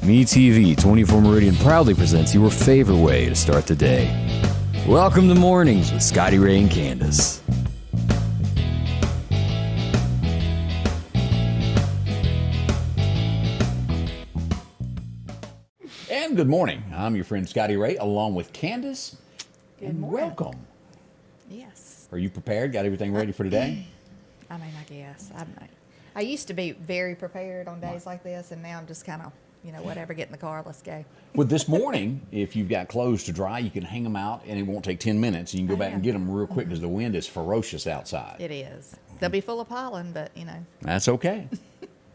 MeTV 24 Meridian proudly presents your favorite way to start the day. Welcome to Mornings with Scotty Ray and Candace. And good morning. I'm your friend Scotty Ray, along with Candace. Good and morning. welcome. Yes. Are you prepared? Got everything ready for today? I mean, I guess. I used to be very prepared on days like this, and now I'm just kind of, whatever, get in the car, let's go. Well, this morning, if you've got clothes to dry, you can hang them out, and it won't take 10 minutes. You can go back and get them real quick because the wind is ferocious outside. It is. They'll be full of pollen, but, That's okay.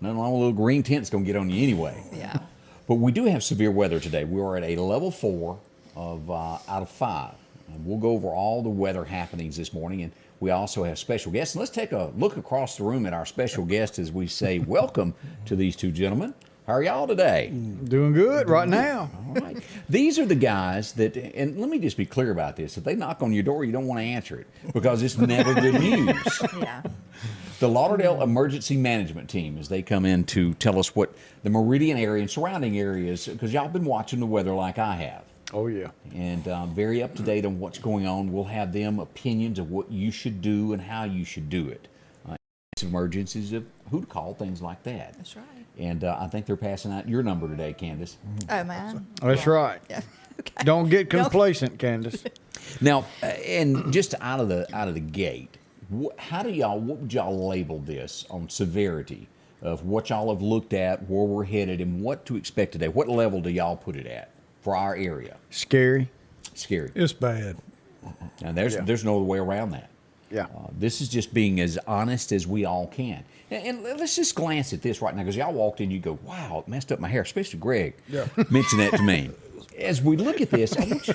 Nothing wrong with a little green tint's going to get on you anyway. Yeah. But we do have severe weather today. We are at a level 4 out of 5. And we'll go over all the weather happenings this morning. And we also have special guests. And let's take a look across the room at our special guest as we say welcome to these two gentlemen. How are y'all today? Doing good right now. All right. These are the guys that, and let me just be clear about this. If they knock on your door, you don't want to answer it because it's never good news. Yeah. The Lauderdale Emergency Management Team, as they come in to tell us what the Meridian area and surrounding areas, because y'all been watching the weather like I have. Oh, yeah. And very up to date on what's going on. We'll have them opinions of what you should do and how you should do it. Emergencies of who to call, things like that. That's right. And I think they're passing out your number today, Candace. Oh, man. That's right. Yeah. Okay. Don't get complacent, Candace. Now, and just out of the gate, what would y'all label this on severity of what y'all have looked at, where we're headed, and what to expect today? What level do y'all put it at for our area? Scary. Scary. It's bad. And there's no other way around that. Yeah. This is just being as honest as we all can. And let's just glance at this right now, because y'all walked in, you go, wow, it messed up my hair, especially Greg mentioned that to me. As we look at this, I want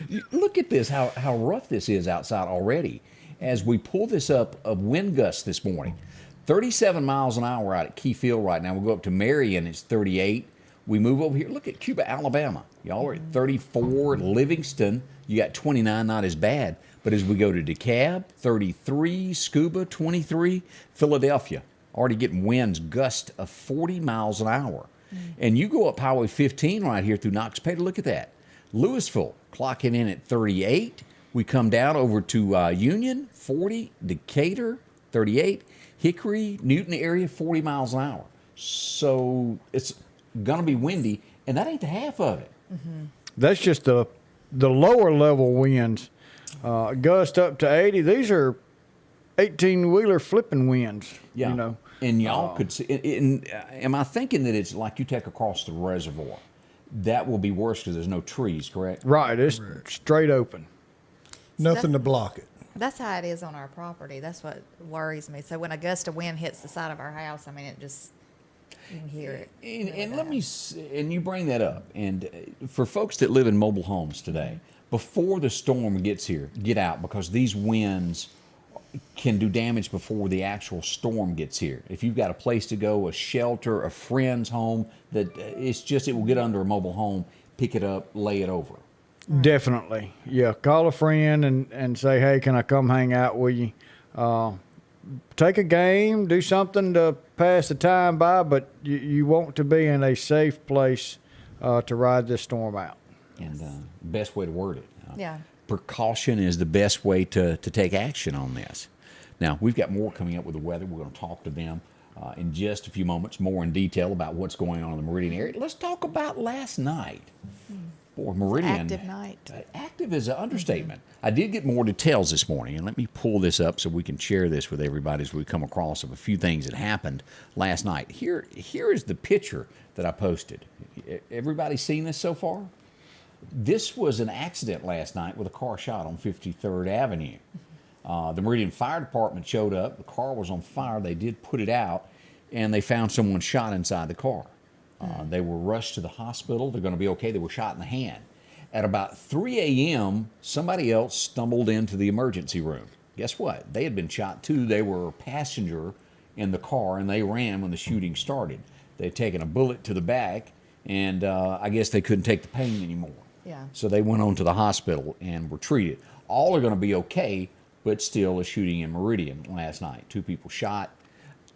you, look at this, how rough this is outside already. As we pull this up, of wind gusts this morning, 37 miles an hour out at Key Field right now. We'll go up to Meridian, it's 38. We move over here, look at Cuba, Alabama. Y'all are at 34. Livingston, you got 29, not as bad. But as we go to DeKalb, 33, Scuba, 23, Philadelphia, already getting winds gust of 40 miles an hour. And you go up Highway 15 right here through Knox Pay, look at that. Louisville, clocking in at 38. We come down over to Union, 40, Decatur, 38, Hickory, Newton area, 40 miles an hour. So it's going to be windy, and that ain't the half of it. That's just the lower level winds. Gust up to 80. These are 18-wheeler flipping winds. Yeah. And y'all could see, am I thinking that it's like you take across the reservoir? That will be worse because there's no trees, correct? Right. It's straight open. Nothing to block it. That's how it is on our property. That's what worries me. So when a gust of wind hits the side of our house, I mean, you can hear it. And you bring that up. And for folks that live in mobile homes today, before the storm gets here, get out, because these winds can do damage before the actual storm gets here. If you've got a place to go, a shelter, a friend's home, it will get under a mobile home, pick it up, lay it over. Definitely. Yeah. Call a friend and say, hey, can I come hang out with you? Take a game, do something to pass the time by, but you want to be in a safe place to ride this storm out. And best way to word it. Yeah. Precaution is the best way to take action on this. Now, we've got more coming up with the weather. We're going to talk to them in just a few moments, more in detail about what's going on in the Meridian area. Let's talk about last night. Boy, Meridian. Active night. Active is an understatement. I did get more details this morning, and let me pull this up so we can share this with everybody as we come across of a few things that happened last night. Here is the picture that I posted. Everybody seen this so far? This was an accident last night with a car shot on 53rd Avenue. The Meridian Fire Department showed up. The car was on fire. They did put it out, and they found someone shot inside the car. They were rushed to the hospital. They're going to be okay. They were shot in the hand. At about 3 a.m., somebody else stumbled into the emergency room. Guess what? They had been shot too. They were a passenger in the car, and they ran when the shooting started. They had taken a bullet to the back, and I guess they couldn't take the pain anymore. Yeah. So they went on to the hospital and were treated. All are going to be okay, but still a shooting in Meridian last night. 2 people shot.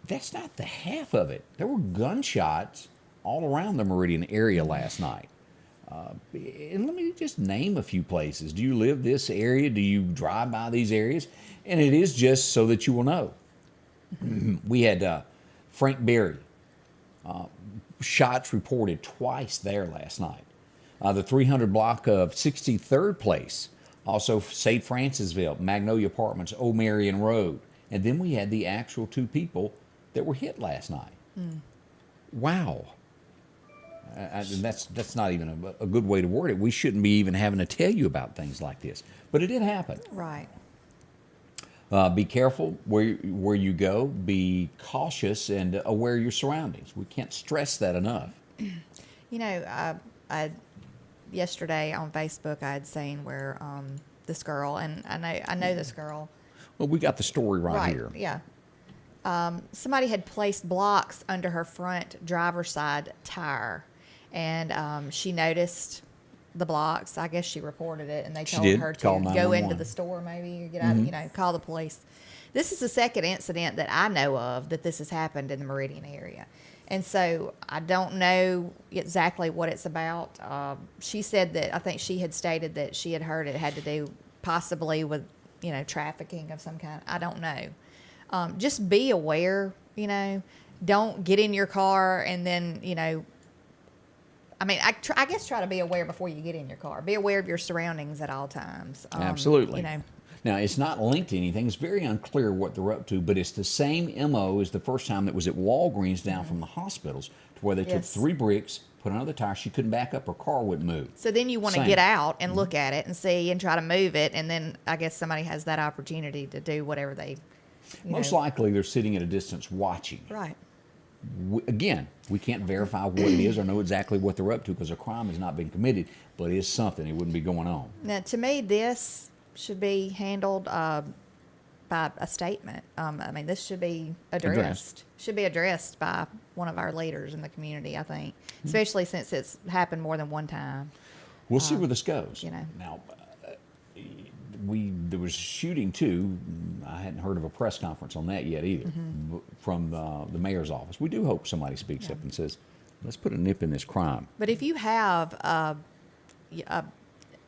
That's not the half of it. There were gunshots all around the Meridian area last night. And let me just name a few places. Do you live this area? Do you drive by these areas? And it is just so that you will know. We had Frank Berry, shots reported twice there last night. The 300 block of 63rd Place, also St. Francisville, Magnolia Apartments, Old Meridian Road. And then we had the actual 2 people that were hit last night. Wow. And that's not even a good way to word it. We shouldn't be even having to tell you about things like this. But it did happen. Right. Be careful where you go. Be cautious and aware of your surroundings. We can't stress that enough. You know, yesterday on Facebook I had seen where this girl, and I know this girl. Well, we got the story right here. Yeah. Somebody had placed blocks under her front driver's side tire, and she noticed the blocks. I guess she reported it, and they told her to go into the store maybe or get out, you know, call the police. This is the second incident that I know of that this has happened in the Meridian area. And so I don't know exactly what it's about. She said that, I think she had stated that she had heard it had to do possibly with, you know, trafficking of some kind. I don't know. Just be aware, you know. Don't get in your car and then, you know, I mean, I guess try to be aware before you get in your car. Be aware of your surroundings at all times. Absolutely. You know. Now, it's not linked to anything. It's very unclear what they're up to, but it's the same MO as the first time that was at Walgreens down from the hospitals, to where they took 3 bricks, put another tire. She couldn't back up. Her car wouldn't move. So then you want to get out and look at it and see and try to move it, and then I guess somebody has that opportunity to do whatever they, Most likely they're sitting at a distance watching. Right. Again, we can't verify what it is or know exactly what they're up to because a crime has not been committed, but it is something. It wouldn't be going on. Now, to me, this should be handled by a statement. I mean, this should be addressed. Should be addressed by one of our leaders in the community, I think, especially since it's happened more than one time. We'll see where this goes. You know. Now, there was shooting too. I hadn't heard of a press conference on that yet either from the mayor's office. We do hope somebody speaks up and says, let's put a nip in this crime. But if you have,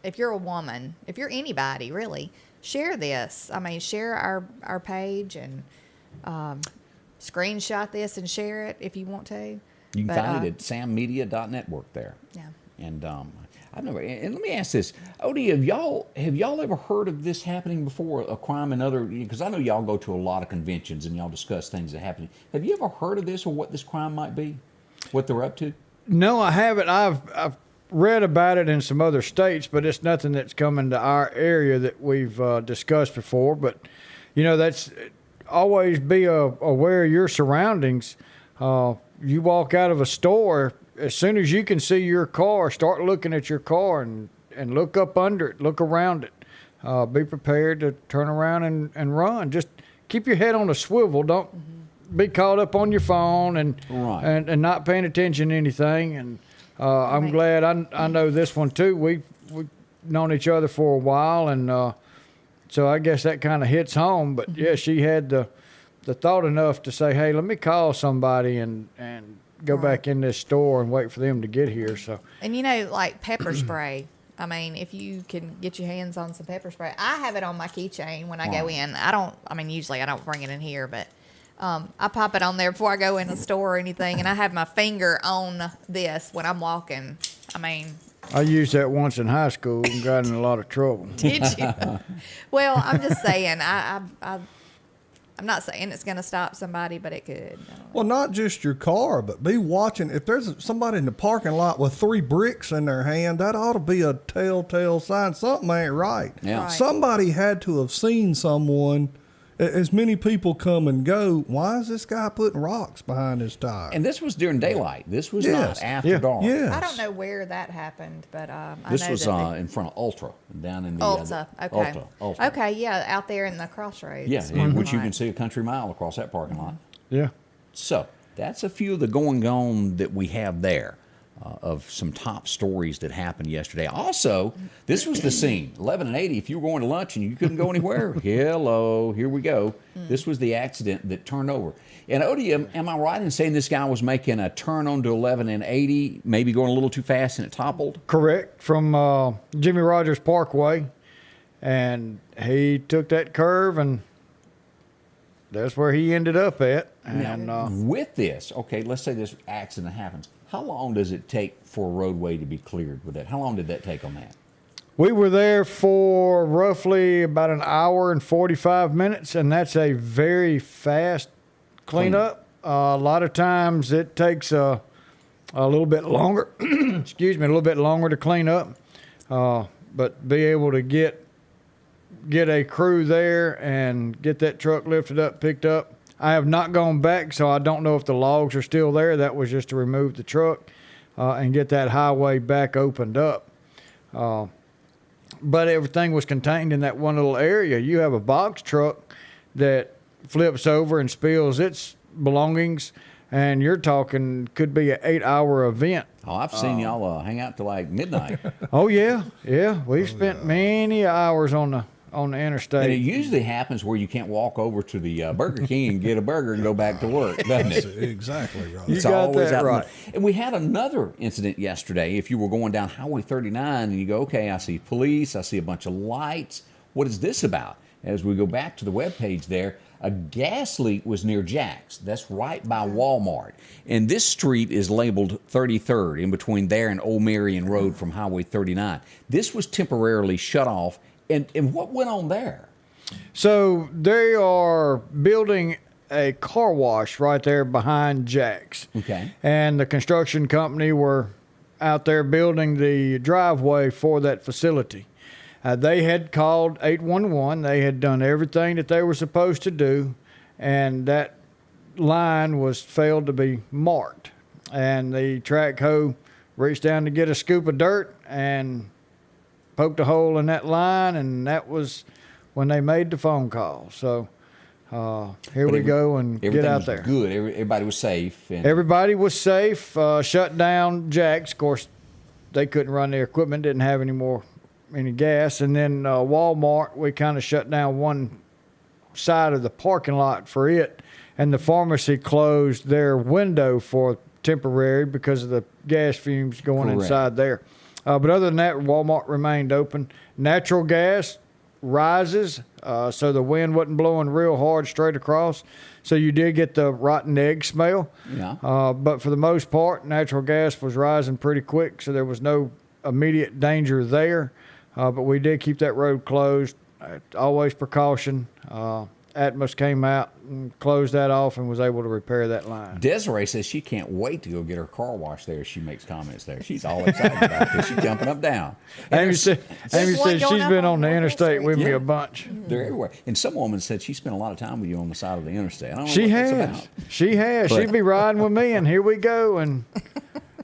if you're a woman, if you're anybody really, share this. I mean, share our page and screenshot this and share it if you want to. You can find it at sammedia.network there. Yeah. And I've never. And let me ask this, Odie, have y'all ever heard of this happening before? A crime in other? Because I know y'all go to a lot of conventions and y'all discuss things that happen. Have you ever heard of this or what this crime might be? What they're up to? No, I haven't. I've read about it in some other states, but it's nothing that's coming to our area that we've discussed before. But you know, that's always be aware of your surroundings. You walk out of a store. As soon as you can see your car, start looking at your car and look up under it, look around it. Be prepared to turn around and run. Just keep your head on a swivel. Don't be caught up on your phone and not paying attention to anything. And I'm glad I know this one too. We've known each other for a while, and so I guess that kind of hits home. But yeah, she had the thought enough to say, "Hey, let me call somebody and go back in this store and wait for them to get here." So, and you know, like pepper spray. I mean, if you can get your hands on some pepper spray, I have it on my keychain when I go in. Usually I don't bring it in here, but I pop it on there before I go in the store or anything, and I have my finger on this when I'm walking. I mean, I used that once in high school and got in a lot of trouble. Did you? Well, I'm just saying, I'm not saying it's going to stop somebody, but it could. Well, not just your car, but be watching. If there's somebody in the parking lot with 3 bricks in their hand, that ought to be a telltale sign something ain't right. Yeah. Right. Somebody had to have seen someone. As many people come and go, why is this guy putting rocks behind his tire? And this was during daylight. This was not after dark. Yes. I don't know where that happened, but This I know was that in front of Ultra, down in the Ulta. Okay. Ulta. Okay, yeah, out there in the crossroads. Yeah, in which you can see a country mile across that parking lot. Yeah. So that's a few of the going on that we have there. of some top stories that happened yesterday. Also, this was the scene. 11 and 80, if you were going to lunch and you couldn't go anywhere, hello, here we go. This was the accident that turned over. And Odie, am I right in saying this guy was making a turn onto 11 and 80, maybe going a little too fast and it toppled? Correct, from Jimmy Rogers Parkway. And he took that curve, and that's where he ended up at. And now, with this, okay, let's say this accident happens. How long does it take for a roadway to be cleared with that? How long did that take on that? We were there for roughly about an hour and 45 minutes, and that's a very fast cleanup. A lot of times it takes a little bit longer, excuse me, a little bit longer to clean up, but be able to get a crew there and get that truck lifted up, picked up. I have not gone back, so I don't know if the logs are still there. That was just to remove the truck and get that highway back opened up. But everything was contained in that one little area. You have a box truck that flips over and spills its belongings, and you're talking could be an 8-hour event. Oh, I've seen y'all hang out till like midnight. Oh, yeah. We've spent many hours on the interstate. And it usually happens where you can't walk over to the Burger King and get a burger and go back to work, doesn't it? Exactly right. You got that right. And we had another incident yesterday. If you were going down Highway 39 and you go, okay, I see police, I see a bunch of lights. What is this about? As we go back to the webpage there, a gas leak was near Jack's. That's right by Walmart. And this street is labeled 33rd, in between there and Old Meridian Road from Highway 39. This was temporarily shut off. And what went on there? So they are building a car wash right there behind Jack's. Okay. And the construction company were out there building the driveway for that facility. They had called 811. They had done everything that they were supposed to do, and that line was failed to be marked. And the track hoe reached down to get a scoop of dirt and poked a hole in that line, and that was when they made the phone call. So here we go and get out there. Good. Everybody was safe. Everybody was safe. Shut down Jack's. Of course, they couldn't run their equipment, didn't have any gas. And then Walmart, we kind of shut down one side of the parking lot for it. And the pharmacy closed their window for temporary because of the gas fumes going inside there. But other than that, Walmart remained open. Natural gas rises, so the wind wasn't blowing real hard straight across. So you did get the rotten egg smell. Yeah. But for the most part, natural gas was rising pretty quick, so there was no immediate danger there. But we did keep that road closed. Always precaution. Atmos came out and closed that off and was able to repair that line. Desiree says she can't wait to go get her car washed there. She makes comments there. She's all excited about this. She's jumping up and down. Amy said she's been on the interstate with me a bunch. They're everywhere. And some woman said she spent a lot of time with you on the side of the interstate. I don't know she what has. that's about. She has. But, she'd be riding with me, and here we go. And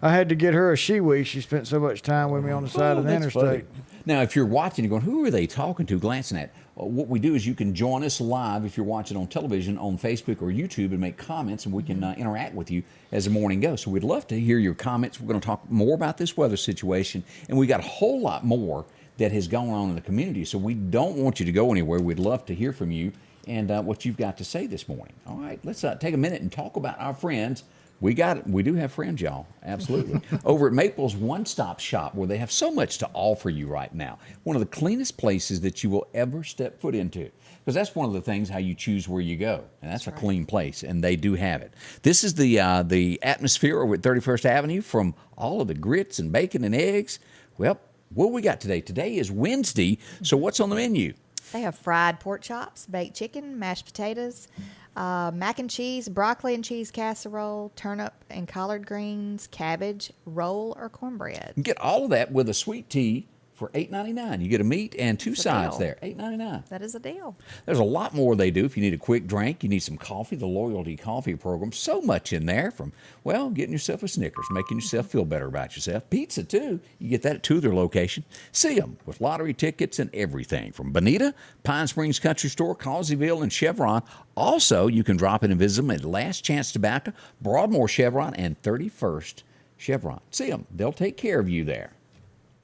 I had to get her a shiwi. She spent so much time with me on the side of the interstate. Funny. Now, if you're watching, you're going, who are they talking to, glancing at? What we do is you can join us live if you're watching on television, on Facebook or YouTube, and make comments, and we can interact with you as the morning goes. So we'd love to hear your comments. We're going to talk more about this weather situation, and we got a whole lot more that has gone on in the community. So we don't want you to go anywhere. We'd love to hear from you and what you've got to say this morning. All right, let's take a minute and talk about our friends. We got it. We do have friends, y'all. Absolutely. Over at Maple's One Stop Shop, where they have so much to offer you right now. One of the cleanest places that you will ever step foot into. Because that's one of the things, how you choose where you go. And that's a clean place, and they do have it. This is the atmosphere over at 31st Avenue from all of the grits and bacon and eggs. Well, what we got today? Today is Wednesday, so what's on the menu? They have fried pork chops, baked chicken, mashed potatoes, mac and cheese, broccoli and cheese casserole, turnip and collard greens, cabbage, roll, or cornbread. You get all of that with a sweet tea for $8.99. You get a meat and two sides there, $8.99. That is a deal. There's a lot more they do. If you need a quick drink, you need some coffee, the Loyalty Coffee Program. So much in there from, well, getting yourself a Snickers, making yourself feel better about yourself. Pizza, too. You get that at two of their locations. See them with lottery tickets and everything from Bonita, Pine Springs Country Store, Causeyville, and Chevron. Also, you can drop in and visit them at Last Chance Tobacco, Broadmoor Chevron, and 31st Chevron. See them. They'll take care of you there.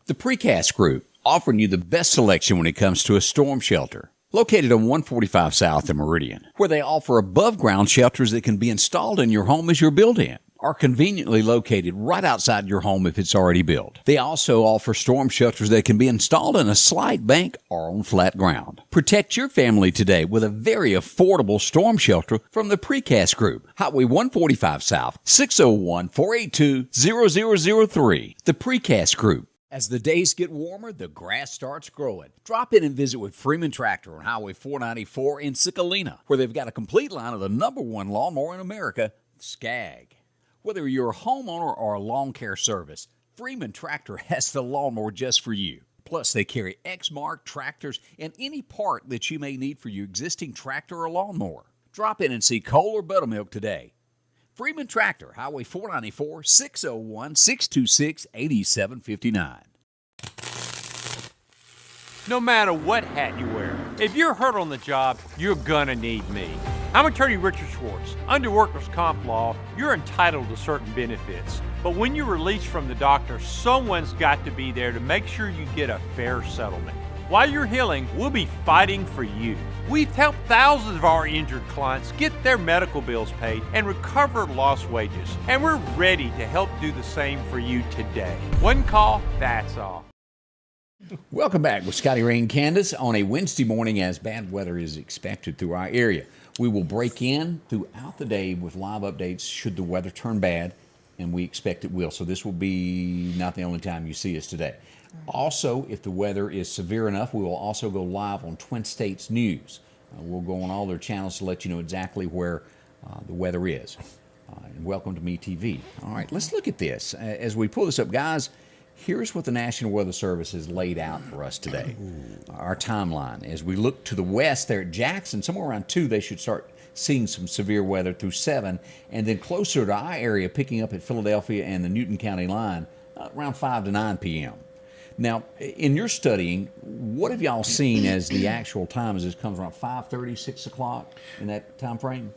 The Precast Group, offering you the best selection when it comes to a storm shelter. Located on 145 South in Meridian, where they offer above-ground shelters that can be installed in your home as you're built-in, are conveniently located right outside your home if it's already built. They also offer storm shelters that can be installed in a slight bank or on flat ground. Protect your family today with a very affordable storm shelter from the Precast Group. Highway 145 South, 601-482-0003. The Precast Group. As the days get warmer, the grass starts growing. Drop in and visit with Freeman Tractor on Highway 494 in Sicalina, where they've got a complete line of the #1 lawnmower in America, Skag. Whether you're a homeowner or a lawn care service, Freeman Tractor has the lawnmower just for you. Plus, they carry X-Mark tractors and any part that you may need for your existing tractor or lawnmower. Drop in and see Cole or Buttermilk today. Freeman Tractor, Highway 494, 601-626-8759. No matter what hat you wear, if you're hurt on the job, you're gonna need me. I'm attorney Richard Schwartz. Under workers' comp law, you're entitled to certain benefits. But when you're released from the doctor, someone's got to be there to make sure you get a fair settlement. While you're healing, we'll be fighting for you. We've helped thousands of our injured clients get their medical bills paid and recover lost wages. And we're ready to help do the same for you today. One call, that's all. Welcome back with Scotty Ray and Candace on a Wednesday morning as bad weather is expected through our area. We will break in throughout the day with live updates should the weather turn bad, and we expect it will. So this will be not the only time you see us today. Also, if the weather is severe enough, we will also go live on Twin States News. We'll go on all their channels to let you know exactly where the weather is. And welcome to MeTV. All right, let's look at this. As we pull this up, guys, here's what the National Weather Service has laid out for us today. Our timeline. As we look to the west there at Jackson, somewhere around 2, they should start seeing some severe weather through 7. And then closer to our area, picking up at Philadelphia and the Newton County line, around 5 to 9 p.m. Now, in your studying, what have y'all seen as the actual time as this comes around 5:30, 6 o'clock in that time frame?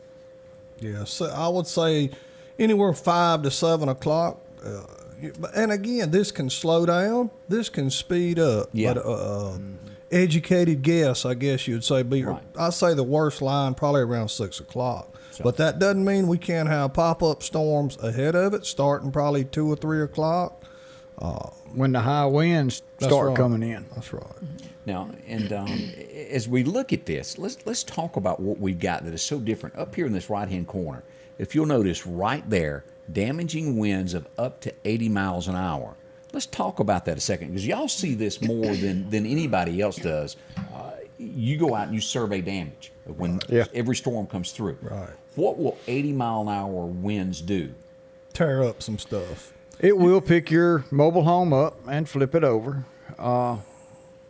Yeah, so I would say anywhere 5 to 7 o'clock. And again, this can slow down, this can speed up. Yeah. But educated guess, I guess you'd say, Right. I say the worst line probably around 6 o'clock. But that doesn't mean we can't have pop-up storms ahead of it, starting probably 2 or 3 o'clock. When the high winds start coming in. That's right. Now, and as we look at this, let's talk about what we've got that is so different up here in this right-hand corner. If you'll notice right there, damaging winds of up to 80 miles an hour. Let's talk about that a second, because y'all see this more than anybody else does. You go out and you survey damage when every storm comes through. Right. What will 80-mile-an-hour winds do? Tear up some stuff. It will pick your mobile home up and flip it over.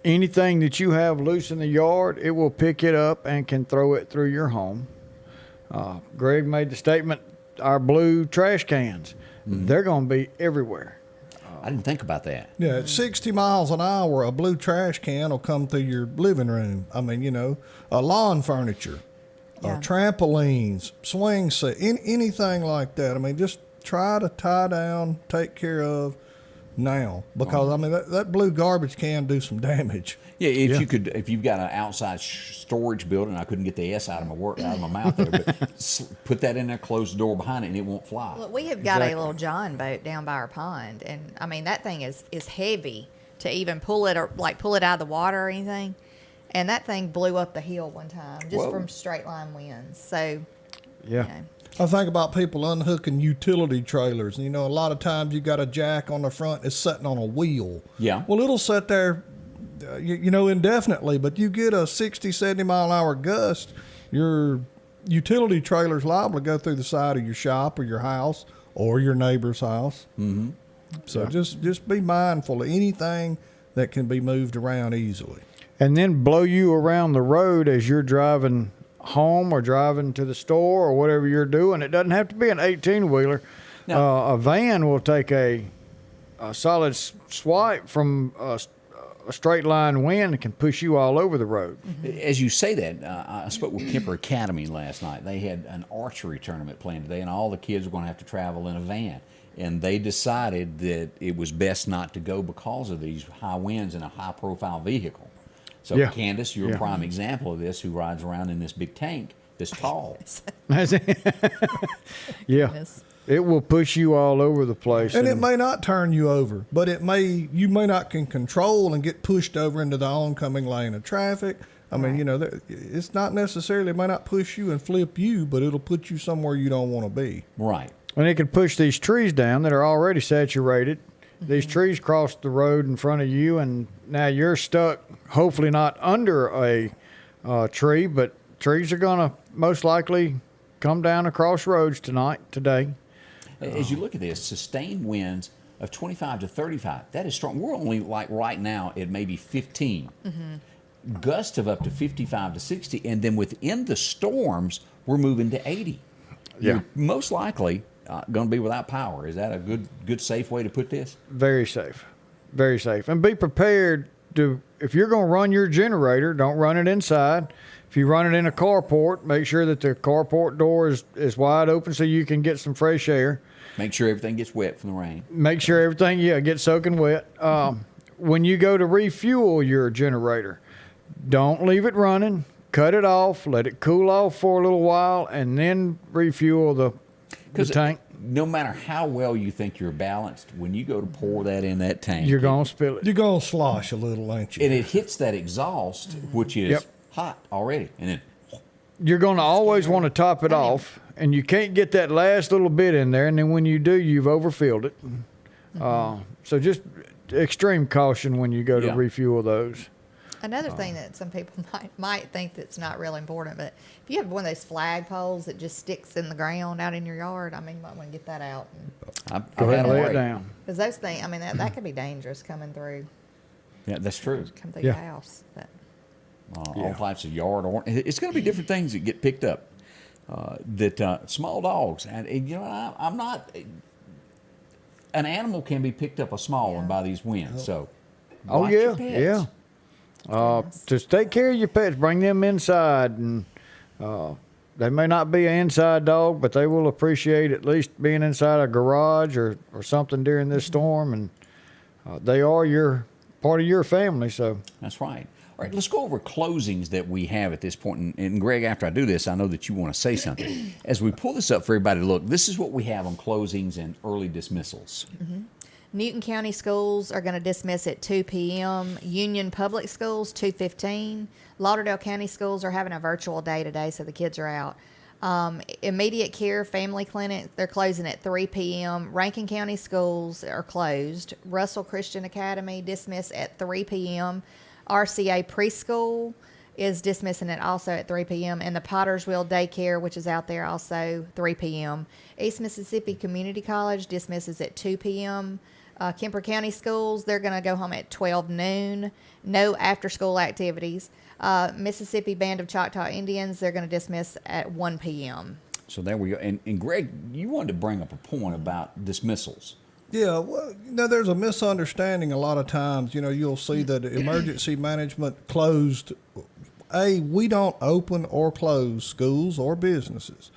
Anything that you have loose in the yard, it will pick it up and can throw it through your home. Greg made the statement, our blue trash cans, they're going to be everywhere. I didn't think about that. Yeah, at 60 miles an hour, a blue trash can will come through your living room. I mean, lawn furniture, trampolines, swing set, anything like that. I mean, just try to tie down, take care of now, because I mean that blue garbage can do some damage. Yeah, if you've got an outside storage building, I couldn't get the S out of my mouth there, but put that in there, close the door behind it, and it won't fly. Look, we have got a little John boat down by our pond, and I mean that thing is heavy to even pull it out of the water or anything. And that thing blew up the hill one time just from straight line winds. So, I think about people unhooking utility trailers. A lot of times you got a jack on the front, it's sitting on a wheel. Yeah. Well, it'll sit there, indefinitely, but you get a 60, 70 mile an hour gust, your utility trailer's liable to go through the side of your shop or your house or your neighbor's house. Mm-hmm. So just be mindful of anything that can be moved around easily. And then blow you around the road as you're driving home or driving to the store or whatever you're doing. It doesn't have to be an 18-wheeler. A van will take a solid swipe from a straight line wind and can push you all over the road. As you say that, I spoke with Kemper Academy last night. They had an archery tournament planned today, and all the kids were going to have to travel in a van. and they decided that it was best not to go because of these high winds in a high-profile vehicle. So, Yeah. Candace, you're a prime example of this, who rides around in this big tank this tall. Yeah. Yes. It will push you all over the place. And it may not turn you over, but you may not can control and get pushed over into the oncoming lane of traffic. I mean, it's not necessarily, it may not push you and flip you, but it'll put you somewhere you don't want to be. Right. And it can push these trees down that are already saturated. These trees cross the road in front of you, and now you're stuck, hopefully not under a tree, but trees are going to most likely come down across roads today. As you look at this, sustained winds of 25 to 35, that is strong. We're only like right now at maybe 15. Gusts of up to 55 to 60, and then within the storms, we're moving to 80. Yeah. You're most likely going to be without power. Is that a good, safe way to put this? Very safe. Very safe. And be prepared to, if you're going to run your generator, don't run it inside. If you run it in a carport, make sure that the carport door is wide open so you can get some fresh air. Make sure everything gets wet from the rain. Make sure everything, gets soaking wet. When you go to refuel your generator, don't leave it running. Cut it off. Let it cool off for a little while, and then refuel the tank. No matter how well you think you're balanced, when you go to pour that in that tank, You're going to spill it. You're going to slosh a little, ain't you? and it hits that exhaust, which is hot already, and then You're going to always want to top it off, and you can't get that last little bit in there, and then when you do, you've overfilled it. So just extreme caution when you go to refuel those. Another thing that some people might think that's not real important, but if you have one of those flag poles that just sticks in the ground out in your yard, I mean, you might want to get that out. Go ahead and lay it down. Because those things, I mean, that could be dangerous coming through. Yeah, that's true. Come through your house. But All types of yard, or it's going to be different things that get picked up. Small dogs, and I'm not. An animal can be picked up a small one by these winds. So, watch your pets. Just take care of your pets. Bring them inside, and they may not be an inside dog, but they will appreciate at least being inside a garage or something during this storm, and they are part of your family. So that's right. All right, let's go over closings that we have at this point. And Greg, after I do this, I know that you want to say something. As we pull this up for everybody to look, this is what we have on closings and early dismissals. Newton County schools are going to dismiss at 2 p.m. Union Public Schools, 2:15. Lauderdale County schools are having a virtual day today, so the kids are out. Immediate Care Family Clinic, they're closing at 3 p.m. Rankin County schools are closed. Russell Christian Academy dismissed at 3 p.m. RCA Preschool is dismissing it also at 3 p.m. And the Pottersville Daycare, which is out there, also 3 p.m. East Mississippi Community College dismisses at 2 p.m. Kemper County schools, they're going to go home at 12 noon. No after-school activities. Mississippi Band of Choctaw Indians, they're going to dismiss at 1 p.m. So there we go. And Greg, you wanted to bring up a point about dismissals. Yeah, well, there's a misunderstanding a lot of times. You'll see that emergency management closed. We don't open or close schools or businesses.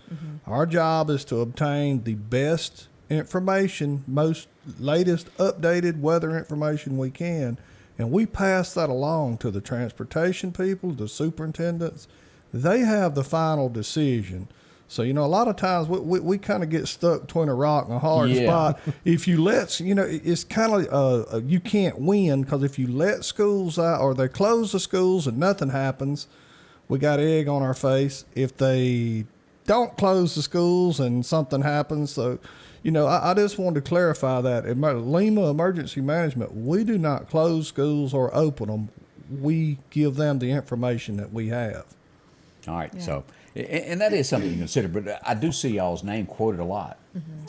Our job is to obtain the best information, most latest updated weather information we can, and we pass that along to the transportation people, the superintendents. They have the final decision. So, a lot of times we kind of get stuck between a rock and a hard spot. If you it's kind of, you can't win, because if you let schools out or they close the schools and nothing happens, we got egg on our face. If they don't close the schools and something happens. So, I just wanted to clarify that. At Lima Emergency Management, we do not close schools or open them. We give them the information that we have. All right, so... And that is something to consider, but I do see y'all's name quoted a lot.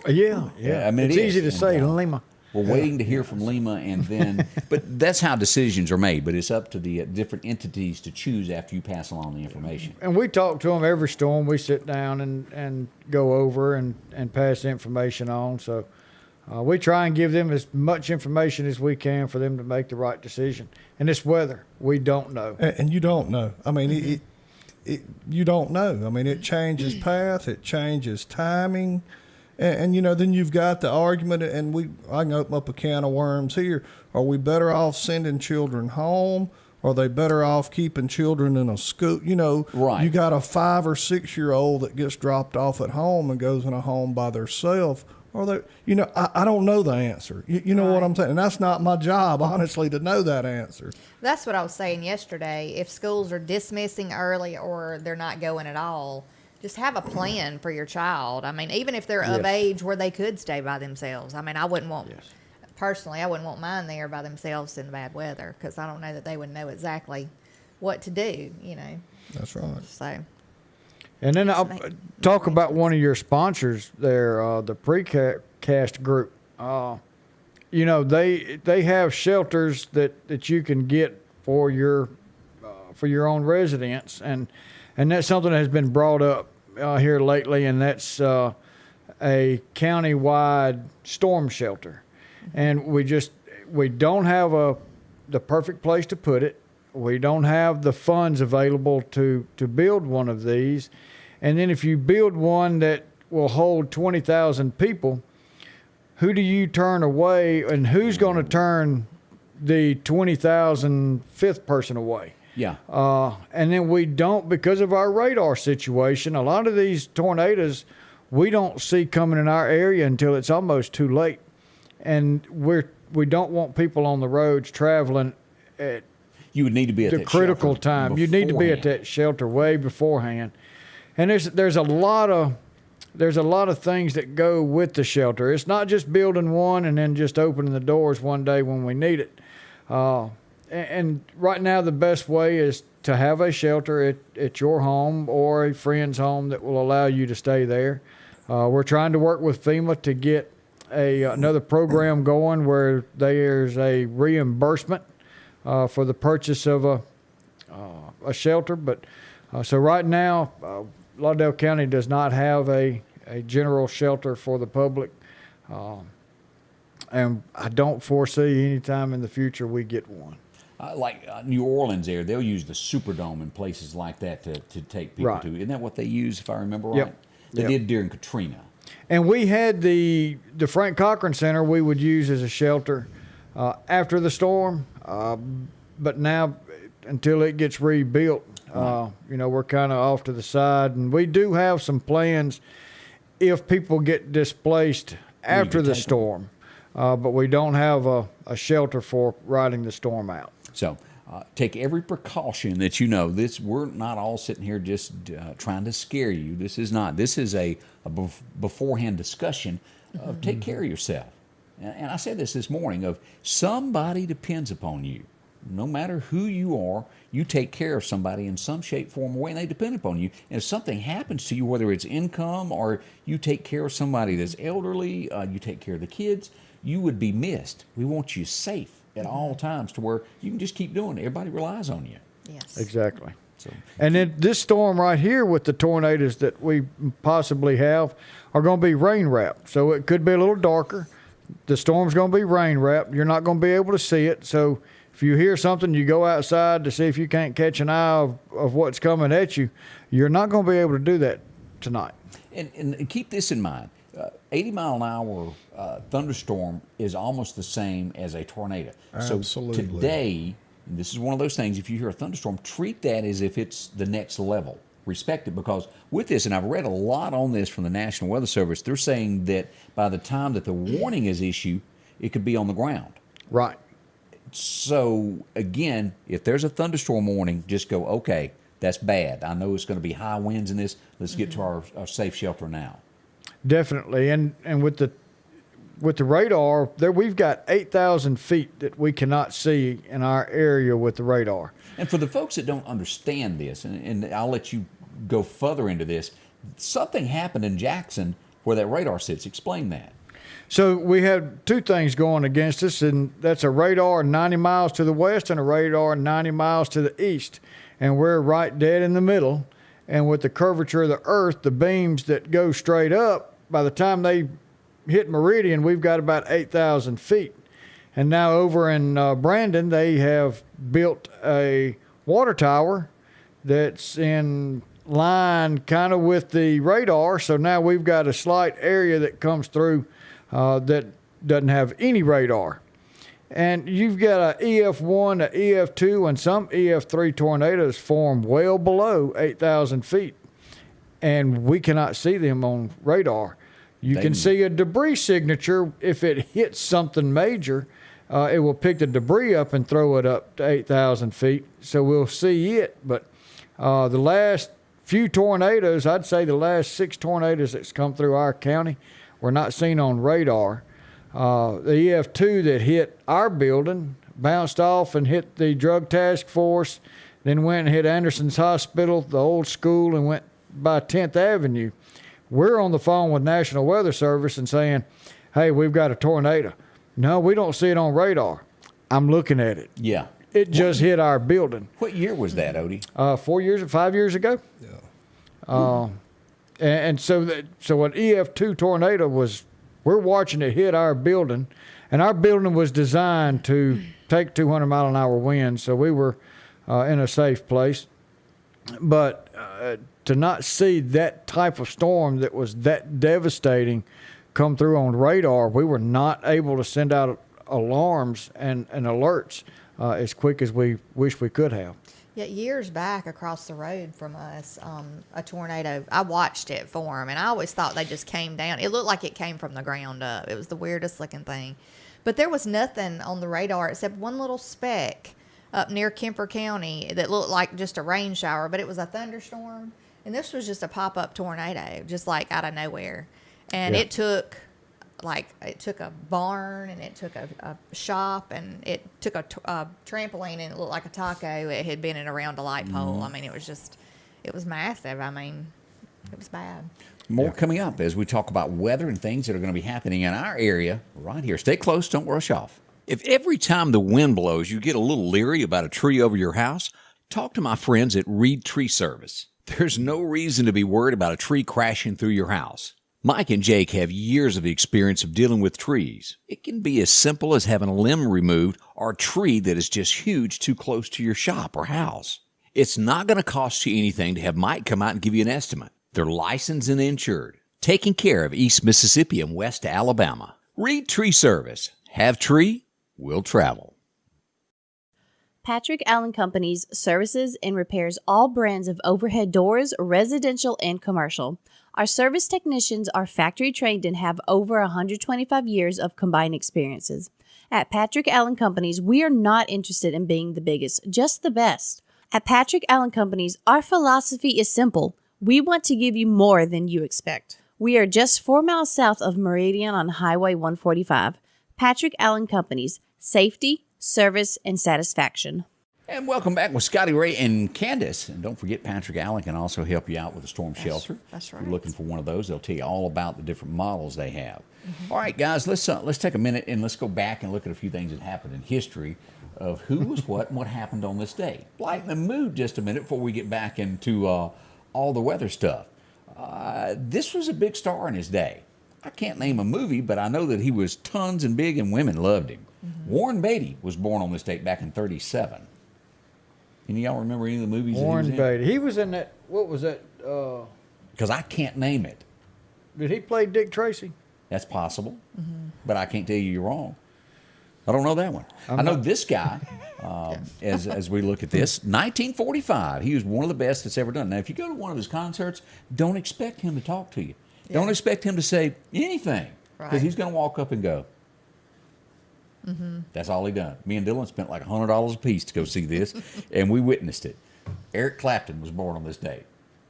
Yeah. I mean, it's easy to say, Lima. We're waiting to hear from Lima, and then, but that's how decisions are made. But it's up to the different entities to choose after you pass along the information. And we talk to them every storm. We sit down and go over and pass the information on. So we try and give them as much information as we can for them to make the right decision. And this weather, we don't know. And you don't know. I mean, you don't know. I mean, it changes path, it changes timing, And then you've got the argument, and I can open up a can of worms here. Are we better off sending children home? Are they better off keeping children in a school? Right. You got a 5 or 6 year old that gets dropped off at home and goes in a home by themselves. Or they, I don't know the answer. You know what I'm saying? And that's not my job, honestly, to know that answer. That's what I was saying yesterday. If schools are dismissing early or they're not going at all, just have a plan for your child. I mean, even if they're of age where they could stay by themselves. I mean, I wouldn't want, personally, I wouldn't want mine there by themselves in bad weather because I don't know that they would know exactly what to do, That's right. So. And then I'll talk about one of your sponsors there, the Precast Group. They have shelters that you can get for your own residence, and that's something that has been brought up here lately, and that's a county-wide storm shelter. And we don't have the perfect place to put it. We don't have the funds available to build one of these. And then if you build one that will hold 20,000 people, who do you turn away, and who's going to turn the 20,005th person away? Yeah. And then we don't, because of our radar situation, a lot of these tornadoes we don't see coming in our area until it's almost too late. And we don't want people on the roads traveling at you would need to be at the that critical time. You need to be at that shelter way beforehand. And there's a lot of things that go with the shelter. It's not just building one and then just opening the doors one day when we need it. And right now the best way is to have a shelter at your home or a friend's home that will allow you to stay there. We're trying to work with FEMA to get another program going where there's a reimbursement for the purchase of a shelter. But so right now, Lauderdale County does not have a general shelter for the public. And I don't foresee any time in the future we get one. Like New Orleans there, they'll use the Superdome in places like that to take people to. Isn't that what they use, if I remember right? Yep. They did during Katrina. And we had the Frank Cochran Center we would use as a shelter after the storm. But now, until it gets rebuilt, we're kind of off to the side. And we do have some plans if people get displaced after the storm. But we don't have a shelter for riding the storm out. So take every precaution that you know. We're not all sitting here just trying to scare you. This is not. This is a beforehand discussion of take care of yourself. And I said this morning of somebody depends upon you. No matter who you are, you take care of somebody in some shape, form, or way, and they depend upon you. And if something happens to you, whether it's income or you take care of somebody that's elderly, you take care of the kids, you would be missed. We want you safe at all times to where you can just keep doing it. Everybody relies on you. Yes. Exactly. So, and then this storm right here with the tornadoes that we possibly have are going to be rain wrapped. So it could be a little darker. The storm's going to be rain wrapped. You're not going to be able to see it. So if you hear something, you go outside to see if you can't catch an eye of what's coming at you. You're not going to be able to do that tonight. And keep this in mind. 80-mile-an-hour thunderstorm is almost the same as a tornado. Absolutely. So today, and this is one of those things, if you hear a thunderstorm, treat that as if it's the next level. Respect it, because with this, and I've read a lot on this from the National Weather Service, they're saying that by the time that the warning is issued, it could be on the ground. Right. So, again, if there's a thunderstorm warning, just go, okay, that's bad. I know it's going to be high winds in this. Let's get to our safe shelter now. Definitely. And with the radar, there we've got 8,000 feet that we cannot see in our area with the radar. And for the folks that don't understand this, and I'll let you go further into this, something happened in Jackson where that radar sits. Explain that. So we have two things going against us, and that's a radar 90 miles to the west and a radar 90 miles to the east. And we're right dead in the middle. And with the curvature of the earth, the beams that go straight up, by the time they hit Meridian, we've got about 8,000 feet. And now over in Brandon, they have built a water tower that's in line kind of with the radar. So now we've got a slight area that comes through that doesn't have any radar. And you've got a EF1, a EF2, and some EF3 tornadoes form well below 8,000 feet. And we cannot see them on radar. You can see a debris signature. If it hits something major, it will pick the debris up and throw it up to 8,000 feet. So we'll see it. But the last few tornadoes, I'd say the last 6 tornadoes that's come through our county were not seen on radar. The EF2 that hit our building bounced off and hit the drug task force, then went and hit Anderson's Hospital, the old school, and went by 10th Avenue. We're on the phone with National Weather Service and saying, hey, we've got a tornado. No, we don't see it on radar. I'm looking at it. Yeah. It just hit our building. What year was that, Odie? 5 years ago. Yeah. And so an EF2 tornado was, we're watching it hit our building, and our building was designed to take 200 mile an hour winds, so we were in a safe place. But to not see that type of storm that was that devastating come through on radar, we were not able to send out alarms and alerts as quick as we wish we could have. Yeah, years back across the road from us, a tornado, I watched it form, and I always thought they just came down. It looked like it came from the ground up. It was the weirdest looking thing. But there was nothing on the radar except one little speck up near Kemper County that looked like just a rain shower, but it was a thunderstorm. And this was just a pop-up tornado, just like out of nowhere. And it took a barn, and it took a shop, and it took a trampoline, and it looked like a taco. It had been around a light pole. I mean, it was massive. I mean, it was bad. More coming up as we talk about weather and things that are going to be happening in our area right here. Stay close. Don't rush off. If every time the wind blows you get a little leery about a tree over your house, talk to my friends at Reed Tree Service. There's no reason to be worried about a tree crashing through your house. Mike and Jake have years of experience of dealing with trees. It can be as simple as having a limb removed or a tree that is just huge too close to your shop or house. It's not going to cost you anything to have Mike come out and give you an estimate. They're licensed and insured, taking care of East Mississippi and West Alabama. Reed Tree Service. Have tree, will travel. Patrick Allen Companies services and repairs all brands of overhead doors, residential and commercial. Our service technicians are factory trained and have over 125 years of combined experiences. At Patrick Allen Companies, we are not interested in being the biggest, just the best. At Patrick Allen Companies, our philosophy is simple. We want to give you more than you expect. We are just 4 miles south of Meridian on Highway 145. Patrick Allen Companies, safety, service, and satisfaction. And welcome back with Scotty Ray and Candace. And don't forget, Patrick Allen can also help you out with a storm shelter. That's right. If you're looking for one of those, they'll tell you all about the different models they have. All right, guys, let's take a minute and let's go back and look at a few things that happened in history of who was what and what happened on this day. Lighten the mood just a minute before we get back into all the weather stuff. This was a big star in his day. I can't name a movie, but I know that he was tons and big and women loved him. Warren Beatty was born on this date back in 1937. Any of y'all remember any of the movies Warren that he was in? Beatty. He was in that, what was that? Because I can't name it. Did he play Dick Tracy? That's possible, but I can't tell you you're wrong. I don't know that one. I know this guy, as we look at this, 1945. He was one of the best that's ever done. Now, if you go to one of his concerts, don't expect him to talk to you. Yeah. Don't expect him to say anything, because he's going to walk up and go. That's all he done. Me and Dylan spent like $100 a piece to go see this, and we witnessed it. Eric Clapton was born on this day.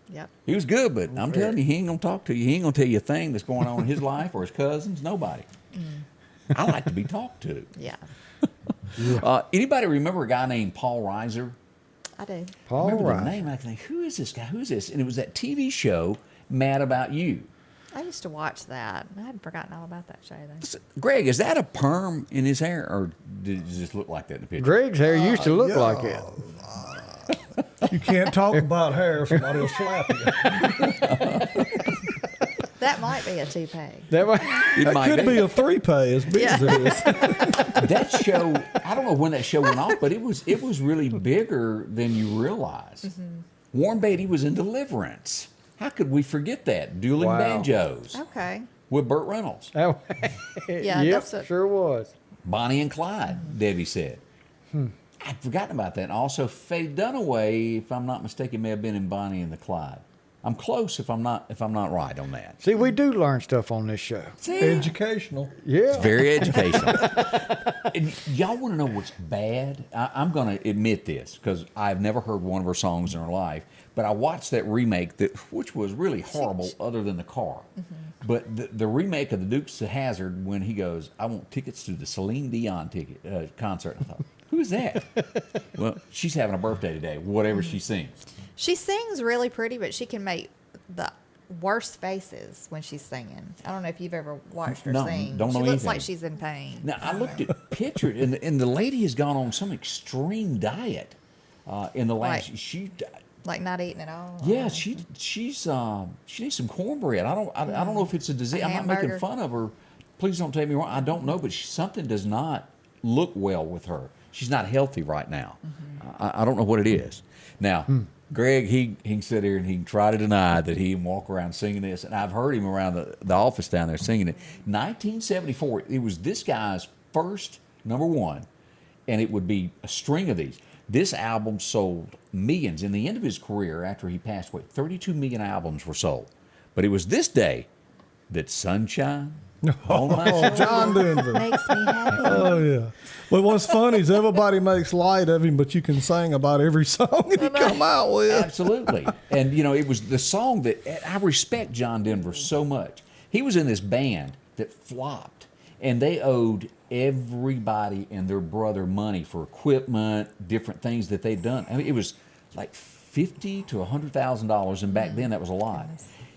Yep. He was good, but I'm telling you, he ain't going to talk to you. He ain't going to tell you a thing that's going on in his life or his cousins. Nobody. I like to be talked to. Yeah. Anybody remember a guy named Paul Reiser? I do. Paul I remember the Reiser. name. I think, who is this guy? Who is this? And it was that TV show, Mad About You. I used to watch that. I hadn't forgotten all about that show, though. Greg, is that a perm in his hair, or did it just look like that in the picture? Greg's hair used to look like it. You can't talk about hair. Somebody will slap you. That might be a toupee. It might Could be a 3-pay as big as it is. That show, I don't know when that show went off, but it was really bigger than you realize. Warren Beatty was in Deliverance. How could we forget that? Dueling Banjos Okay. with Burt Reynolds. Yeah, Yep, sure was. Bonnie and Clyde, Debbie said. I'd forgotten about that. And also, Faye Dunaway, if I'm not mistaken, may have been in Bonnie and the Clyde. I'm close if I'm not right on that. See, we do learn stuff on this show. Educational. Yeah. It's very educational. And y'all want to know what's bad? I'm going to admit this because I've never heard one of her songs in her life, but I watched that remake, which was really horrible other than the car. Mm-hmm. But the remake of the Dukes of Hazzard, when he goes, I want tickets to the Celine Dion concert. I thought, who is that? Well, she's having a birthday today, whatever she sings. She sings really pretty, but she can make the worst faces when she's singing. I don't know if you've ever watched her sing. Don't know she looks anything. like she's in pain. Now, I looked at pictures, and the lady has gone on some extreme diet in the last. Like not eating at all. Yeah, she needs some cornbread. I don't know if it's a disease. I'm not making fun of her. Please don't take me wrong. I don't know, but something does not look well with her. She's not healthy right now. Mm-hmm. I don't know what it is. Now, Greg, he can sit here and he can try to deny that he can walk around singing this, and I've heard him around the office down there singing it. 1974, it was this guy's first #1, and it would be a string of these. This album sold millions. In the end of his career, after he passed away, 32 million albums were sold. But it was this day that Sunshine on My Shoulder. John Denver. Makes me happy. Oh, yeah. Well, what's funny is everybody makes light of him, but you can sing about every song that he come out with. Absolutely. And, it was the song that I respect John Denver so much. He was in this band that flopped, and they owed everybody and their brother money for equipment, different things that they'd done. I mean, it was like $50,000 to $100,000, and back then that was a lot.